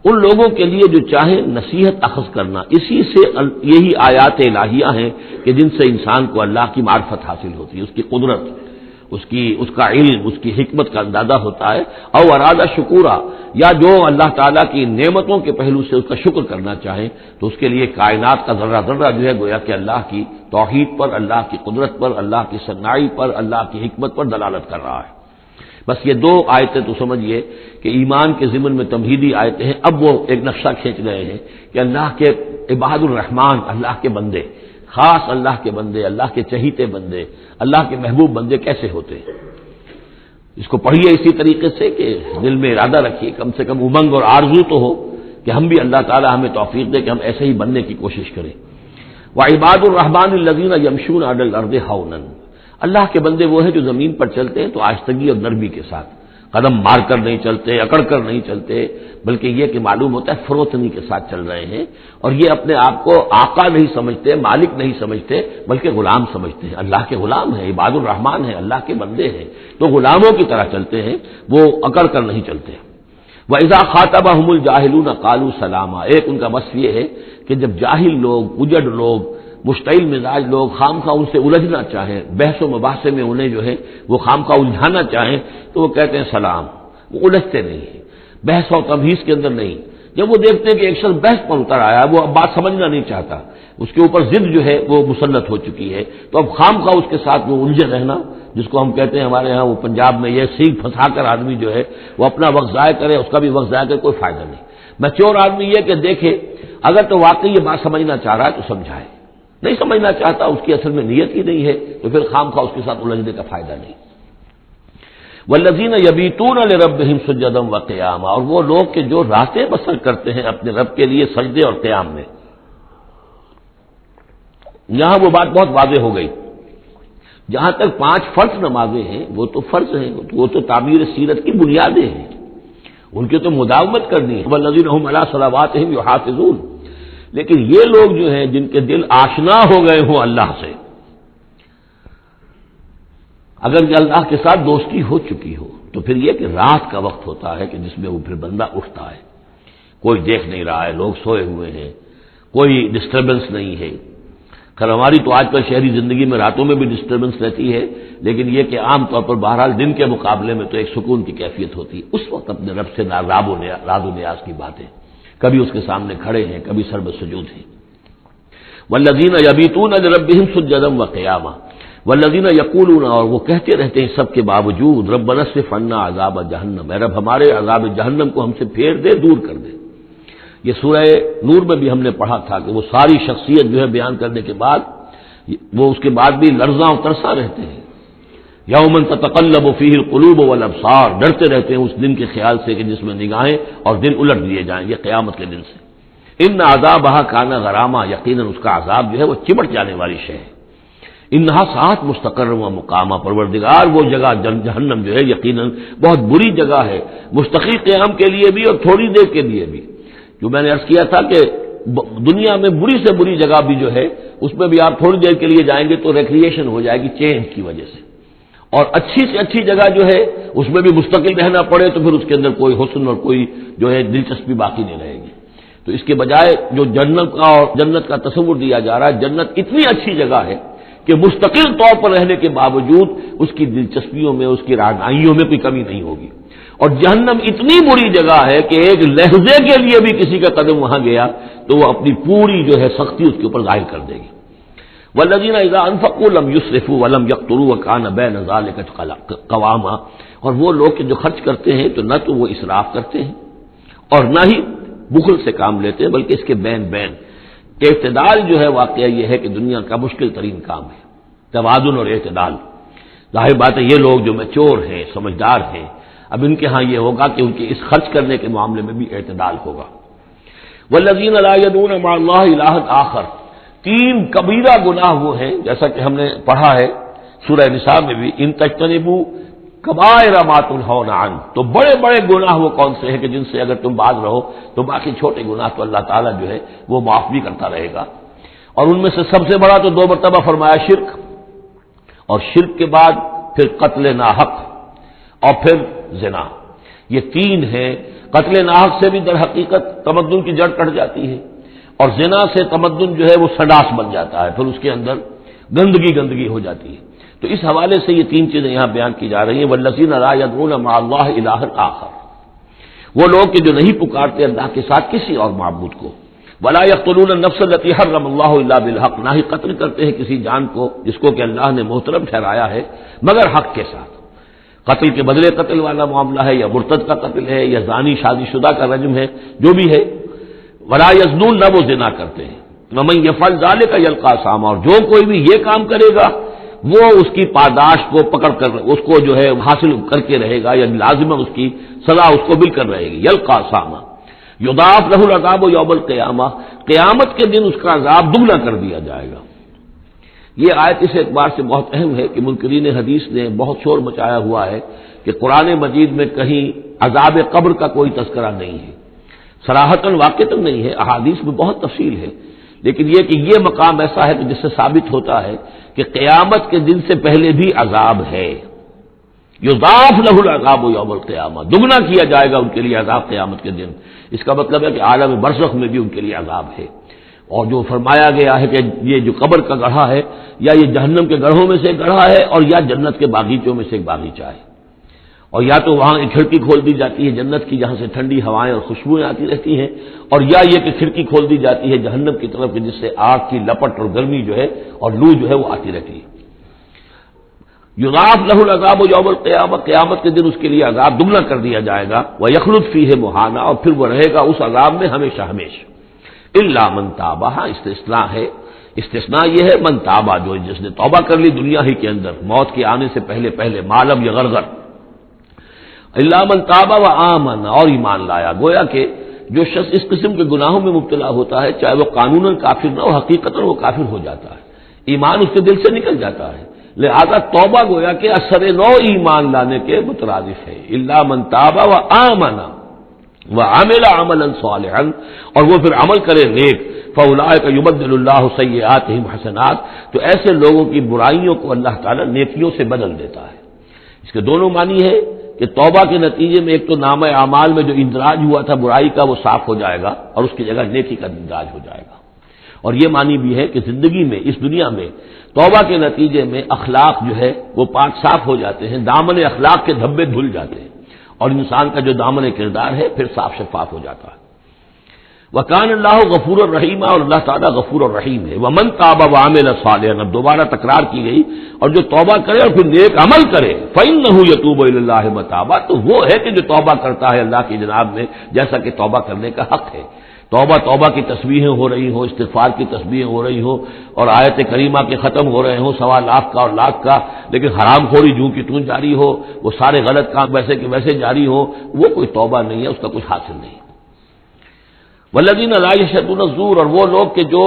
ان لوگوں کے لیے جو چاہیں نصیحت اخذ کرنا. اسی سے یہی آیات الہیہ ہیں کہ جن سے انسان کو اللہ کی معرفت حاصل ہوتی ہے، اس کی قدرت، اس کا علم، اس کی حکمت کا اندازہ ہوتا ہے. او ارادہ شکورا، یا جو اللہ تعالیٰ کی نعمتوں کے پہلو سے اس کا شکر کرنا چاہیں تو اس کے لیے کائنات کا ذرہ ذرہ جو ہے گویا کہ اللہ کی توحید پر، اللہ کی قدرت پر، اللہ کی صنائی پر، اللہ کی حکمت پر دلالت کر رہا ہے. بس یہ دو آیتیں تو سمجھیے کہ ایمان کے ضمن میں تمہیدی آیتیں ہیں. اب وہ ایک نقشہ کھینچ رہے ہیں کہ اللہ کے عباد الرحمان، اللہ کے بندے، خاص اللہ کے بندے، اللہ کے چہیتے بندے، اللہ کے محبوب بندے کیسے ہوتے ہیں. اس کو پڑھیے اسی طریقے سے کہ دل میں ارادہ رکھیے، کم سے کم امنگ اور آرزو تو ہو کہ ہم بھی اللہ تعالی ہمیں توفیق دے کہ ہم ایسے ہی بننے کی کوشش کریں. وعباد الرحمن الذین یمشون علی الارض ہونا، اللہ کے بندے وہ ہیں جو زمین پر چلتے ہیں تو آہستگی اور نرمی کے ساتھ، قدم مار کر نہیں چلتے، اکڑ کر نہیں چلتے، بلکہ یہ کہ معلوم ہوتا ہے فروتنی کے ساتھ چل رہے ہیں. اور یہ اپنے آپ کو آقا نہیں سمجھتے، مالک نہیں سمجھتے، بلکہ غلام سمجھتے ہیں. اللہ کے غلام ہیں، عباد الرحمن ہیں، اللہ کے بندے ہیں، تو غلاموں کی طرح چلتے ہیں، وہ اکڑ کر نہیں چلتے. وَإِذَا خَاطَبَهُمُ الْجَاهِلُونَ قَالُوا سَلَامًا، ایک ان کا وصف یہ ہے کہ جب جاہل لوگ، اجڑ لوگ، مشتعل مزاج لوگ خامخواہ ان سے الجھنا چاہیں، بحث و مباحثے میں انہیں جو ہے وہ خامخواہ الجھانا چاہیں تو وہ کہتے ہیں سلام. وہ الجھتے نہیں ہیں، بحث و تمہیز کے اندر نہیں. جب وہ دیکھتے ہیں کہ ایک شخص بحث پر اتر آیا، وہ اب بات سمجھنا نہیں چاہتا، اس کے اوپر ضد جو ہے وہ مسلط ہو چکی ہے، تو اب خامخواہ اس کے ساتھ وہ الجھے رہنا، جس کو ہم کہتے ہیں ہمارے ہاں وہ پنجاب میں یہ سینگ پھنسا کر آدمی جو ہے وہ اپنا وقت ضائع کرے، اس کا بھی وقت ضائع کرے، کوئی فائدہ نہیں. میچور آدمی یہ کہ دیکھے اگر تو واقعی یہ بات سمجھنا چاہ رہا ہے تو سمجھائے، نہیں سمجھنا چاہتا، اس کی اصل میں نیت ہی نہیں ہے، تو پھر خامخواہ اس کے ساتھ الجھنے کا فائدہ نہیں. والذین یبیتون لربہم سجدا وقیاما، اور وہ لوگ کہ جو راتیں بسر کرتے ہیں اپنے رب کے لیے سجدے اور قیام میں. یہاں وہ بات بہت واضح ہو گئی. جہاں تک 5 فرض نمازیں ہیں وہ تو فرض ہیں، وہ تو تعبیر سیرت کی بنیادیں ہیں، ان کی تو مداومت کرنی ہے. والذین هم علی صلواتہم یحافظون، لیکن یہ لوگ جو ہیں جن کے دل آشنا ہو گئے ہوں اللہ سے، اگر یہ اللہ کے ساتھ دوستی ہو چکی ہو تو پھر یہ کہ رات کا وقت ہوتا ہے کہ جس میں وہ پھر بندہ اٹھتا ہے، کوئی دیکھ نہیں رہا ہے، لوگ سوئے ہوئے ہیں، کوئی ڈسٹربنس نہیں ہے. خیر ہماری تو آج کل شہری زندگی میں راتوں میں بھی ڈسٹربنس رہتی ہے، لیکن یہ کہ عام طور پر بہرحال دن کے مقابلے میں تو ایک سکون کی کیفیت ہوتی ہے. اس وقت اپنے رب سے راز و نیاز کی باتیں، کبھی اس کے سامنے کھڑے ہیں، کبھی سر بسجود ہیں. والذین یبیتون لربہم سجدا وقیاما والذین یقولون، اور وہ کہتے رہتے ہیں سب کے باوجود، ربنا اصرف عنا عذاب جہنم، اے رب ہمارے عذاب جہنم کو ہم سے پھیر دے، دور کر دے. یہ سورہ نور میں بھی ہم نے پڑھا تھا کہ وہ ساری شخصیت جو ہے بیان کرنے کے بعد وہ اس کے بعد بھی لرزاں و ترساں رہتے ہیں. یومن تتقلب فیہ القلوب والابصار، ڈرتے رہتے ہیں اس دن کے خیال سے کہ جس میں نگاہیں اور دل الٹ دیے جائیں گے قیامت کے دن سے. ان عذابہا کان غراما، یقیناً اس کا عذاب جو ہے وہ چمٹ جانے والی شے ہے. انہا ساعت مستقر و مقامہ، پروردگار وہ جگہ جہنم جو ہے یقیناً بہت بری جگہ ہے، مستقل قیام کے لیے بھی اور تھوڑی دیر کے لیے بھی. جو میں نے عرض کیا تھا کہ دنیا میں بری سے بری جگہ بھی جو ہے اس میں بھی آپ تھوڑی دیر کے لیے جائیں گے تو ریکریشن ہو جائے گی چینج کی وجہ سے، اور اچھی سے اچھی جگہ جو ہے اس میں بھی مستقل رہنا پڑے تو پھر اس کے اندر کوئی حسن اور کوئی جو ہے دلچسپی باقی نہیں رہے گی. تو اس کے بجائے جو جنت کا تصور دیا جا رہا ہے، جنت اتنی اچھی جگہ ہے کہ مستقل طور پر رہنے کے باوجود اس کی دلچسپیوں میں، اس کی رعنائیوں میں کوئی کمی نہیں ہوگی. اور جہنم اتنی بری جگہ ہے کہ ایک لحظے کے لیے بھی کسی کا قدم وہاں گیا تو وہ اپنی پوری جو ہے سختی اس کے اوپر ظاہر کر دے گی. والذین اذا انفقوا لم یسرفوا ولم یقتروا وکان بین ذلک قواما، اور وہ لوگ کہ جو خرچ کرتے ہیں تو نہ تو وہ اسراف کرتے ہیں اور نہ ہی بخل سے کام لیتے ہیں، بلکہ اس کے بین اعتدال جو ہے واقعہ یہ ہے کہ دنیا کا مشکل ترین کام ہے، توازن اور اعتدال. ظاہر بات ہے یہ لوگ جو میچور ہیں، سمجھدار ہیں، اب ان کے ہاں یہ ہوگا کہ ان کے اس خرچ کرنے کے معاملے میں بھی اعتدال ہوگا. والذین لا یدعون مع اللہ الہا آخر، 3 کبیرہ گناہ وہ ہیں جیسا کہ ہم نے پڑھا ہے سورہ نساء میں بھی، ان تجتنبوا کبائر ما تنہون عنہ، تو بڑے بڑے گناہ وہ کون سے ہیں کہ جن سے اگر تم باز رہو تو باقی چھوٹے گناہ تو اللہ تعالیٰ جو ہے وہ معاف بھی کرتا رہے گا. اور ان میں سے سب سے بڑا تو 2 مرتبہ فرمایا شرک، اور شرک کے بعد پھر قتل ناحق اور پھر زنا. یہ 3 ہیں. قتل ناحق سے بھی در حقیقت تمدن کی جڑ کٹ جاتی ہے، اور زنا سے تمدن جو ہے وہ سڈاس بن جاتا ہے، پھر اس کے اندر گندگی ہو جاتی ہے. تو اس حوالے سے یہ 3 چیزیں یہاں بیان کی جا رہی ہیں. والذین لا یدعون مع اللہ الہا آخر، وہ لوگ کہ جو نہیں پکارتے اللہ کے ساتھ کسی اور معبود کو. ولا یقتلون النفس التي حرم اللہ الا بالحق، نہ ہی قتل کرتے ہیں کسی جان کو جس کو کہ اللہ نے محترم ٹھہرایا ہے مگر حق کے ساتھ. قتل کے بدلے قتل والا معاملہ ہے، یا مرتد کا قتل ہے، یا زانی شادی شدہ کا رجم ہے، جو بھی ہے. ولا یزنون، نہ وہ زنا کرتے ہیں. ومن یفعل ذلک یلقى اثاما، اور جو کوئی بھی یہ کام کرے گا وہ اس کی پاداش کو پکڑ کر اس کو جو ہے حاصل کر کے رہے گا، یعنی لازم اس کی سزا اس کو مل کر رہے گی. یلقى اثاما یضاعف له العذاب یوم القیامہ، قیامت کے دن اس کا عذاب دگنا کر دیا جائے گا. یہ آیت اس اعتبار سے بہت اہم ہے کہ منکرین حدیث نے بہت شور مچایا ہوا ہے کہ قرآن مجید میں کہیں عذاب قبر کا کوئی تذکرہ نہیں ہے. صراحتاً واقعتاً نہیں ہے، احادیث میں بہت تفصیل ہے، لیکن یہ کہ یہ مقام ایسا ہے کہ جس سے ثابت ہوتا ہے کہ قیامت کے دن سے پہلے بھی عذاب ہے. یضاعف له العذاب یوم القیامہ، دگنا کیا جائے گا ان کے لیے عذاب قیامت کے دن. اس کا مطلب ہے کہ عالم برزخ میں بھی ان کے لیے عذاب ہے. اور جو فرمایا گیا ہے کہ یہ جو قبر کا گڑھا ہے یا یہ جہنم کے گڑھوں میں سے ایک گڑھا ہے، اور یا جنت کے باغیچوں میں سے ایک باغیچہ ہے. اور یا تو وہاں ایک کھڑکی کھول دی جاتی ہے جنت کی جہاں سے ٹھنڈی ہوائیں اور خوشبوئیں آتی رہتی ہیں، اور یا یہ کہ کھڑکی کھول دی جاتی ہے جہنم کی طرف کہ جس سے آگ کی لپٹ اور گرمی جو ہے اور لو جو ہے وہ آتی رہتی ہے. یضاعف له العذاب یوم القیامہ، قیامت کے دن اس کے لیے عذاب دگنا کر دیا جائے گا. ویخلد فیہ مہانا، اور پھر وہ رہے گا اس عذاب میں ہمیشہ ہمیشہ. الا من تاب، استثناء ہے. استثناء یہ ہے من تابہ، جو جس نے توبہ کر لی دنیا ہی کے اندر موت کے آنے سے پہلے معلم یا غرغر. الا من تابہ و آمن، اور ایمان لایا. گویا کہ جو شخص اس قسم کے گناہوں میں مبتلا ہوتا ہے چاہے وہ قانوناً کافر نہ ہو، حقیقتاً وہ کافر ہو جاتا ہے، ایمان اس کے دل سے نکل جاتا ہے. لہذا توبہ گویا کہ اثر نو ایمان لانے کے مترادف ہے. الا من تابہ و آمن وعمل عملا صالحا، اور وہ پھر عمل کرے نیک. فاولئک یبدل اللہ سیئاتہم حسنات، تو ایسے لوگوں کی برائیوں کو اللہ تعالیٰ نیکیوں سے بدل دیتا ہے. اس کے دونوں معنی ہے کہ توبہ کے نتیجے میں ایک تو نامہ اعمال میں جو اندراج ہوا تھا برائی کا وہ صاف ہو جائے گا اور اس کی جگہ نیکی کا اندراج ہو جائے گا. اور یہ معنی بھی ہے کہ زندگی میں اس دنیا میں توبہ کے نتیجے میں اخلاق جو ہے وہ پاک صاف ہو جاتے ہیں، دامن اخلاق کے دھبے دھل جاتے ہیں، اور انسان کا جو دامن کردار ہے پھر صاف شفاف ہو جاتا ہے. وکان اللہ غفور الرحیم، اور اللہ تعالیٰ غفور الرحیم ہے. ومن تاب وعمل صالحا، اب دوبارہ تکرار کی گئی، اور جو توبہ کرے اور پھر نیک عمل کرے فإنہ یتوب الی اللہ متابا، تو وہ ہے کہ جو توبہ کرتا ہے اللہ کی جناب میں جیسا کہ توبہ کرنے کا حق ہے. توبہ کی تسبیحیں ہو رہی ہوں، استغفار کی تسبیحیں ہو رہی ہوں، اور آیت کریمہ کے ختم ہو رہے ہوں 1.25 لاکھ کا اور لاکھ کا، لیکن حرام خوری جوں کی توں جاری ہو، وہ سارے غلط کام ویسے کہ ویسے جاری ہو، وہ کوئی توبہ نہیں ہے، اس کا کچھ حاصل نہیں. والذین لا یشهدون الزور، اور وہ لوگ کہ جو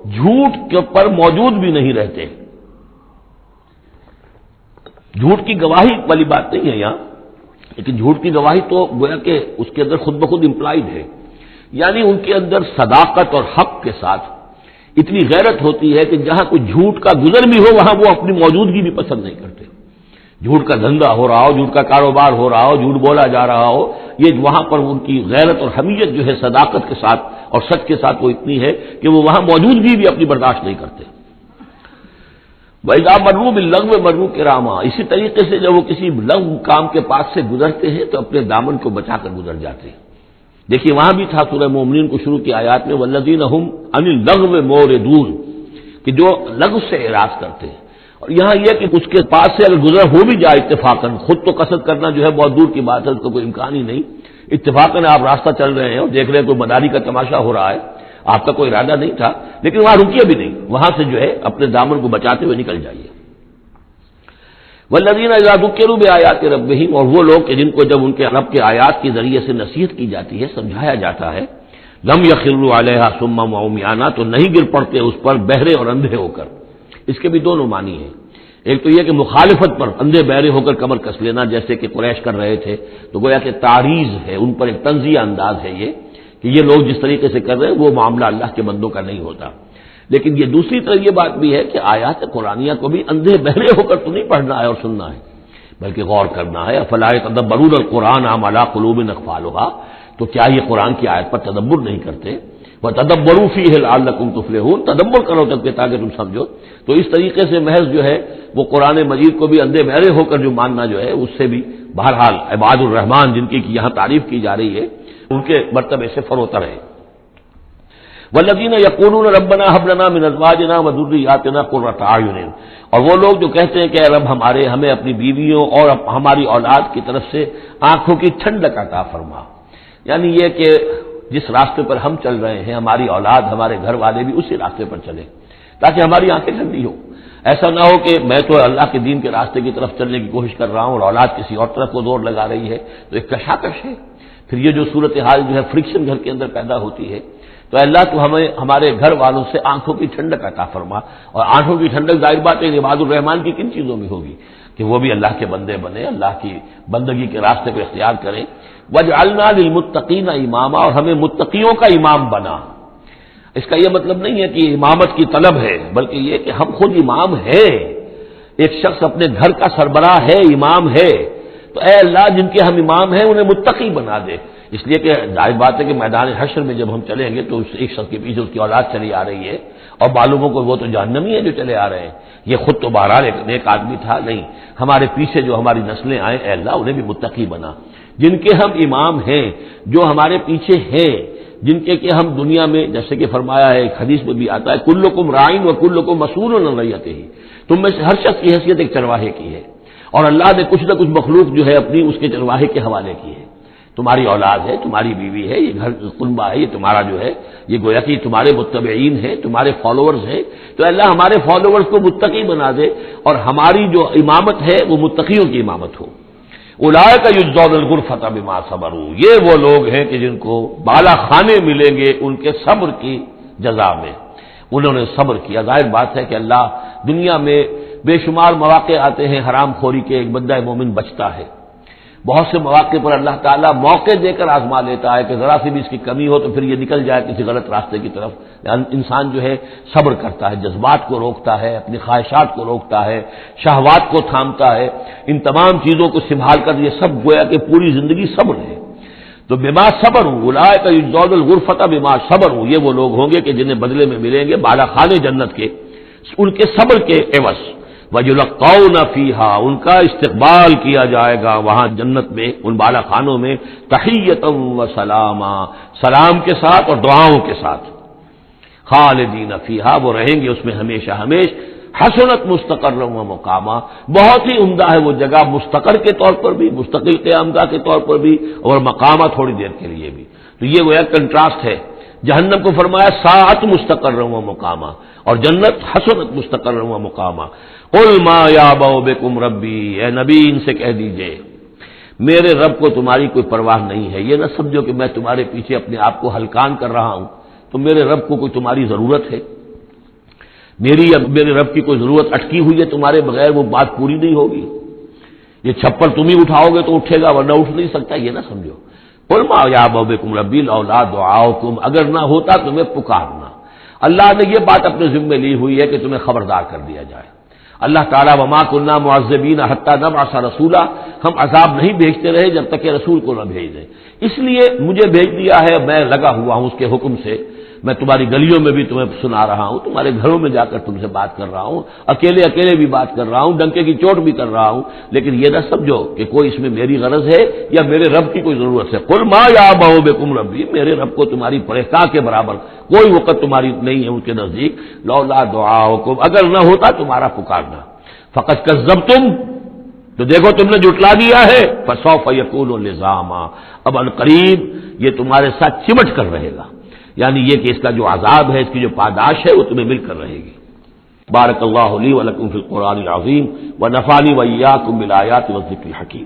جھوٹ کے پر موجود بھی نہیں رہتے. جھوٹ کی گواہی والی بات نہیں ہے یہاں، لیکن جھوٹ کی گواہی تو گویا کہ اس کے اندر خود بخود امپلائڈ ہے، یعنی ان کے اندر صداقت اور حق کے ساتھ اتنی غیرت ہوتی ہے کہ جہاں کوئی جھوٹ کا گزر بھی ہو وہاں وہ اپنی موجودگی بھی پسند نہیں کرتے. جھوٹ کا دھندا ہو رہا ہو، جھوٹ کا کاروبار ہو رہا ہو، جھوٹ بولا جا رہا ہو، یہ وہاں پر ان کی غیرت اور حمیت جو ہے صداقت کے ساتھ اور سچ کے ساتھ وہ اتنی ہے کہ وہ وہاں موجودگی بھی اپنی برداشت نہیں کرتے۔ وَإِذَا مَرُّوا بِاللَّغْوِ مَرُّوا كِرَامًا، اسی طریقے سے جب وہ کسی لغو کام کے پاس سے گزرتے ہیں تو اپنے دامن کو بچا کر گزر جاتے ہیں۔ دیکھیے وہاں بھی تھا سورہ مومنین کو شروع کی آیات میں وَالَّذِينَ هُمْ عَنِ اللَّغْوِ مُعْرِضُونَ، کہ جو لغو سے اعراض کرتے ہیں۔ اور یہاں یہ کہ اس کے پاس سے اگر گزر ہو بھی جائے اتفاقاً، خود تو قصد کرنا جو ہے بہت دور کی بات ہے، اس کا کوئی امکان ہی نہیں، اتفاقاً آپ راستہ چل رہے ہیں اور دیکھ رہے ہیں کوئی مداری کا تماشا ہو رہا ہے، آپ کا کوئی ارادہ نہیں تھا، لیکن وہاں رکیے بھی نہیں، وہاں سے جو ہے اپنے دامن کو بچاتے ہوئے نکل جائیے۔ والذین اذا ذکروا بآیات ربہم، اور وہ لوگ کہ جن کو جب ان کے رب کے آیات کے ذریعے سے نصیحت کی جاتی ہے، سمجھایا جاتا ہے، لم یخروا علیہا صما وعمیانا، تو نہیں گر پڑتے اس پر بہرے اور اندھے ہو کر۔ اس کے بھی دونوں معنی ہیں، ایک تو یہ کہ مخالفت پر اندھے بہرے ہو کر کمر کس لینا، جیسے کہ قریش کر رہے تھے، تو گویا کہ تعریض ہے، ان پر ایک تنزیہ انداز ہے یہ کہ یہ لوگ جس طریقے سے کر رہے ہیں وہ معاملہ اللہ کے بندوں کا نہیں ہوتا۔ لیکن یہ دوسری طرف یہ بات بھی ہے کہ آیات قرآنیہ کو بھی اندھے بہرے ہو کر تو نہیں پڑھنا ہے اور سننا ہے، بلکہ غور کرنا ہے۔ افلا یتدبرون القرآن ام علی قلوب اقفالها، تو کیا یہ قرآن کی آیت پر تدبر نہیں کرتے؟ وتدبروا فیہ لعلکم تفلحون، تدبر کرو تب کہ تاکہ تم سمجھو۔ تو اس طریقے سے محض جو ہے وہ قرآن مجید کو بھی اندھے بہرے ہو کر جو ماننا جو ہے اس سے بھی بہرحال عباد الرحمن جن کی یہاں تعریف کی جا رہی ہے ان کے مرتبے سے فروتر ہے۔ والذین یقولون ربنا هب لنا من ازواجنا وذریاتنا قرۃ اعین، اور وہ لوگ جو کہتے ہیں کہ اے رب ہمارے، ہمیں اپنی بیویوں اور ہماری اولاد کی طرف سے آنکھوں کی ٹھنڈک عطا فرما، یعنی یہ کہ جس راستے پر ہم چل رہے ہیں ہماری اولاد ہمارے گھر والے بھی اسی راستے پر چلیں تاکہ ہماری آنکھیں ٹھنڈی ہو۔ ایسا نہ ہو کہ میں تو اللہ کے دین کے راستے کی طرف چلنے کی کوشش کر رہا ہوں اور اولاد کسی اور طرف کو دور لگا رہی ہے، تو ایک کشاکش ہے۔ پھر یہ جو صورتحال جو ہے فرکشن گھر کے اندر پیدا ہوتی ہے، تو اللہ تو ہمیں ہمارے گھر والوں سے آنکھوں کی ٹھنڈک عطا فرما، اور آنکھوں کی ٹھنڈک ظاہر بات ہے عباد الرحمن کی کن چیزوں میں ہوگی کہ وہ بھی اللہ کے بندے بنے، اللہ کی بندگی کے راستے کو اختیار کریں۔ وَاجْعَلْنَا لِلْمُتَّقِينَ إِمَامًا، اور ہمیں متقیوں کا امام بنا۔ اس کا یہ مطلب نہیں ہے کہ امامت کی طلب ہے، بلکہ یہ کہ ہم خود امام ہیں، ایک شخص اپنے گھر کا سربراہ ہے، امام ہے، تو اے اللہ جن کے ہم امام ہیں انہیں متقی بنا دے۔ اس لیے کہ ظاہر بات ہے کہ میدان حشر میں جب ہم چلیں گے تو اس ایک شخص کے پیچھے اس کی اولاد چلی آ رہی ہے اور معلوموں کو وہ تو جہنمی ہے جو چلے آ رہے ہیں، یہ خود تو بہرحال ایک نیک آدمی تھا، نہیں، ہمارے پیچھے جو ہماری نسلیں آئیں اے اللہ انہیں بھی متقی بنا، جن کے ہم امام ہیں، جو ہمارے پیچھے ہیں، جن کے کہ ہم دنیا میں جیسے کہ فرمایا ہے ایک حدیث میں بھی آتا ہے کلکم رائن و کلکم مسئول عن رعیتہ، تم میں سے ہر شخص کی حیثیت ایک چرواہے کی ہے، اور اللہ نے کچھ نہ کچھ مخلوق جو ہے اپنی اس کے چرواہے کے حوالے کی ہے۔ تمہاری اولاد ہے، تمہاری بیوی ہے، یہ گھر کنبہ ہے، یہ تمہارا جو ہے یہ گویا کہ تمہارے متبعین ہیں، تمہارے فالوورز ہیں، تو اللہ ہمارے فالوورز کو متقی بنا دے اور ہماری جو امامت ہے وہ متقیوں کی امامت ہو۔ اولئک یجزون الغرفۃ بما صبروا، یہ وہ لوگ ہیں کہ جن کو بالا خانے ملیں گے ان کے صبر کی جزا میں، انہوں نے صبر کیا۔ ظاہر بات ہے کہ اللہ دنیا میں بے شمار مواقع آتے ہیں حرام خوری کے، ایک بندہ مومن بچتا ہے، بہت سے مواقع پر اللہ تعالیٰ موقع دے کر آزما لیتا ہے کہ ذرا سی بھی اس کی کمی ہو تو پھر یہ نکل جائے کسی غلط راستے کی طرف۔ انسان جو ہے صبر کرتا ہے، جذبات کو روکتا ہے، اپنی خواہشات کو روکتا ہے، شہوات کو تھامتا ہے، ان تمام چیزوں کو سنبھال کر یہ سب گویا کہ پوری زندگی صبر ہے۔ تو بما صبر اولئک یجزون الغرفۃ بما صبر، یہ وہ لوگ ہوں گے کہ جنہیں بدلے میں ملیں گے بالا خانے جنت کے ان کے صبر کے عوض۔ وَيُلَقَّوْنَ فِيهَا، ان کا استقبال کیا جائے گا وہاں جنت میں ان بالا خانوں میں، تحیۃ و سلاما، سلام کے ساتھ اور دعاؤں کے ساتھ۔ خالدین فیہا، وہ رہیں گے اس میں ہمیشہ ہمیش۔ حسنت مستقرا و مقاما، بہت ہی عمدہ ہے وہ جگہ، مستقر کے طور پر بھی، مستقل قیامگاہ کے طور پر بھی، اور مقامہ تھوڑی دیر کے لیے بھی۔ تو یہ وہ ایک کنٹراسٹ ہے، جہنم کو فرمایا ساعت مستقرا و مقاما، اور جنت حسنت مستقرا و مقاما۔ قل ما یعبأ بکم ربی، اے نبی ان سے کہہ دیجئے میرے رب کو تمہاری کوئی پرواہ نہیں ہے، یہ نہ سمجھو کہ میں تمہارے پیچھے اپنے آپ کو ہلکان کر رہا ہوں، تو میرے رب کو کوئی تمہاری ضرورت ہے؟ میرے رب کی کوئی ضرورت اٹکی ہوئی ہے تمہارے بغیر، وہ بات پوری نہیں ہوگی؟ یہ چھپر تم ہی اٹھاؤ گے تو اٹھے گا ورنہ اٹھ نہیں سکتا، یہ نہ سمجھو۔ قل ما یعبأ بکم ربی لولا دعاؤکم، اگر نہ ہوتا تمہیں پکارنا۔ اللہ نے یہ بات اپنے ذمے لی ہوئی ہے کہ تمہیں خبردار کر دیا جائے، اللہ تعالیٰ وما کننا معذبین حتی نبعث رسولا، ہم عذاب نہیں بھیجتے رہے جب تک کہ رسول کو نہ بھیج دیں، اس لیے مجھے بھیج دیا ہے، میں لگا ہوا ہوں اس کے حکم سے، میں تمہاری گلیوں میں بھی تمہیں سنا رہا ہوں، تمہارے گھروں میں جا کر تم سے بات کر رہا ہوں، اکیلے اکیلے بھی بات کر رہا ہوں، ڈنکے کی چوٹ بھی کر رہا ہوں، لیکن یہ نہ سمجھو کہ کوئی اس میں میری غرض ہے یا میرے رب کی کوئی ضرورت ہے۔ قل ما یعبأ بکم ربی، میرے رب کو تمہاری پرہیزگاہ کے برابر کوئی وقت تمہاری نہیں ہے ان کے نزدیک، لولا دعاؤکم، اگر نہ ہوتا تمہارا پکارنا، فقد کذبتم، تو دیکھو تم نے جھٹلا دیا ہے، فسوف یکون لزاما، اب عنقریب یہ تمہارے ساتھ چمٹ کر رہے گا، یعنی یہ کہ اس کا جو عذاب ہے، اس کی جو پاداش ہے وہ تمہیں مل کر رہے گی۔ بارک اللہ لی ولکم فی القرآن العظیم ونفعنی وإیاکم بالآیات والذکر الحکیم۔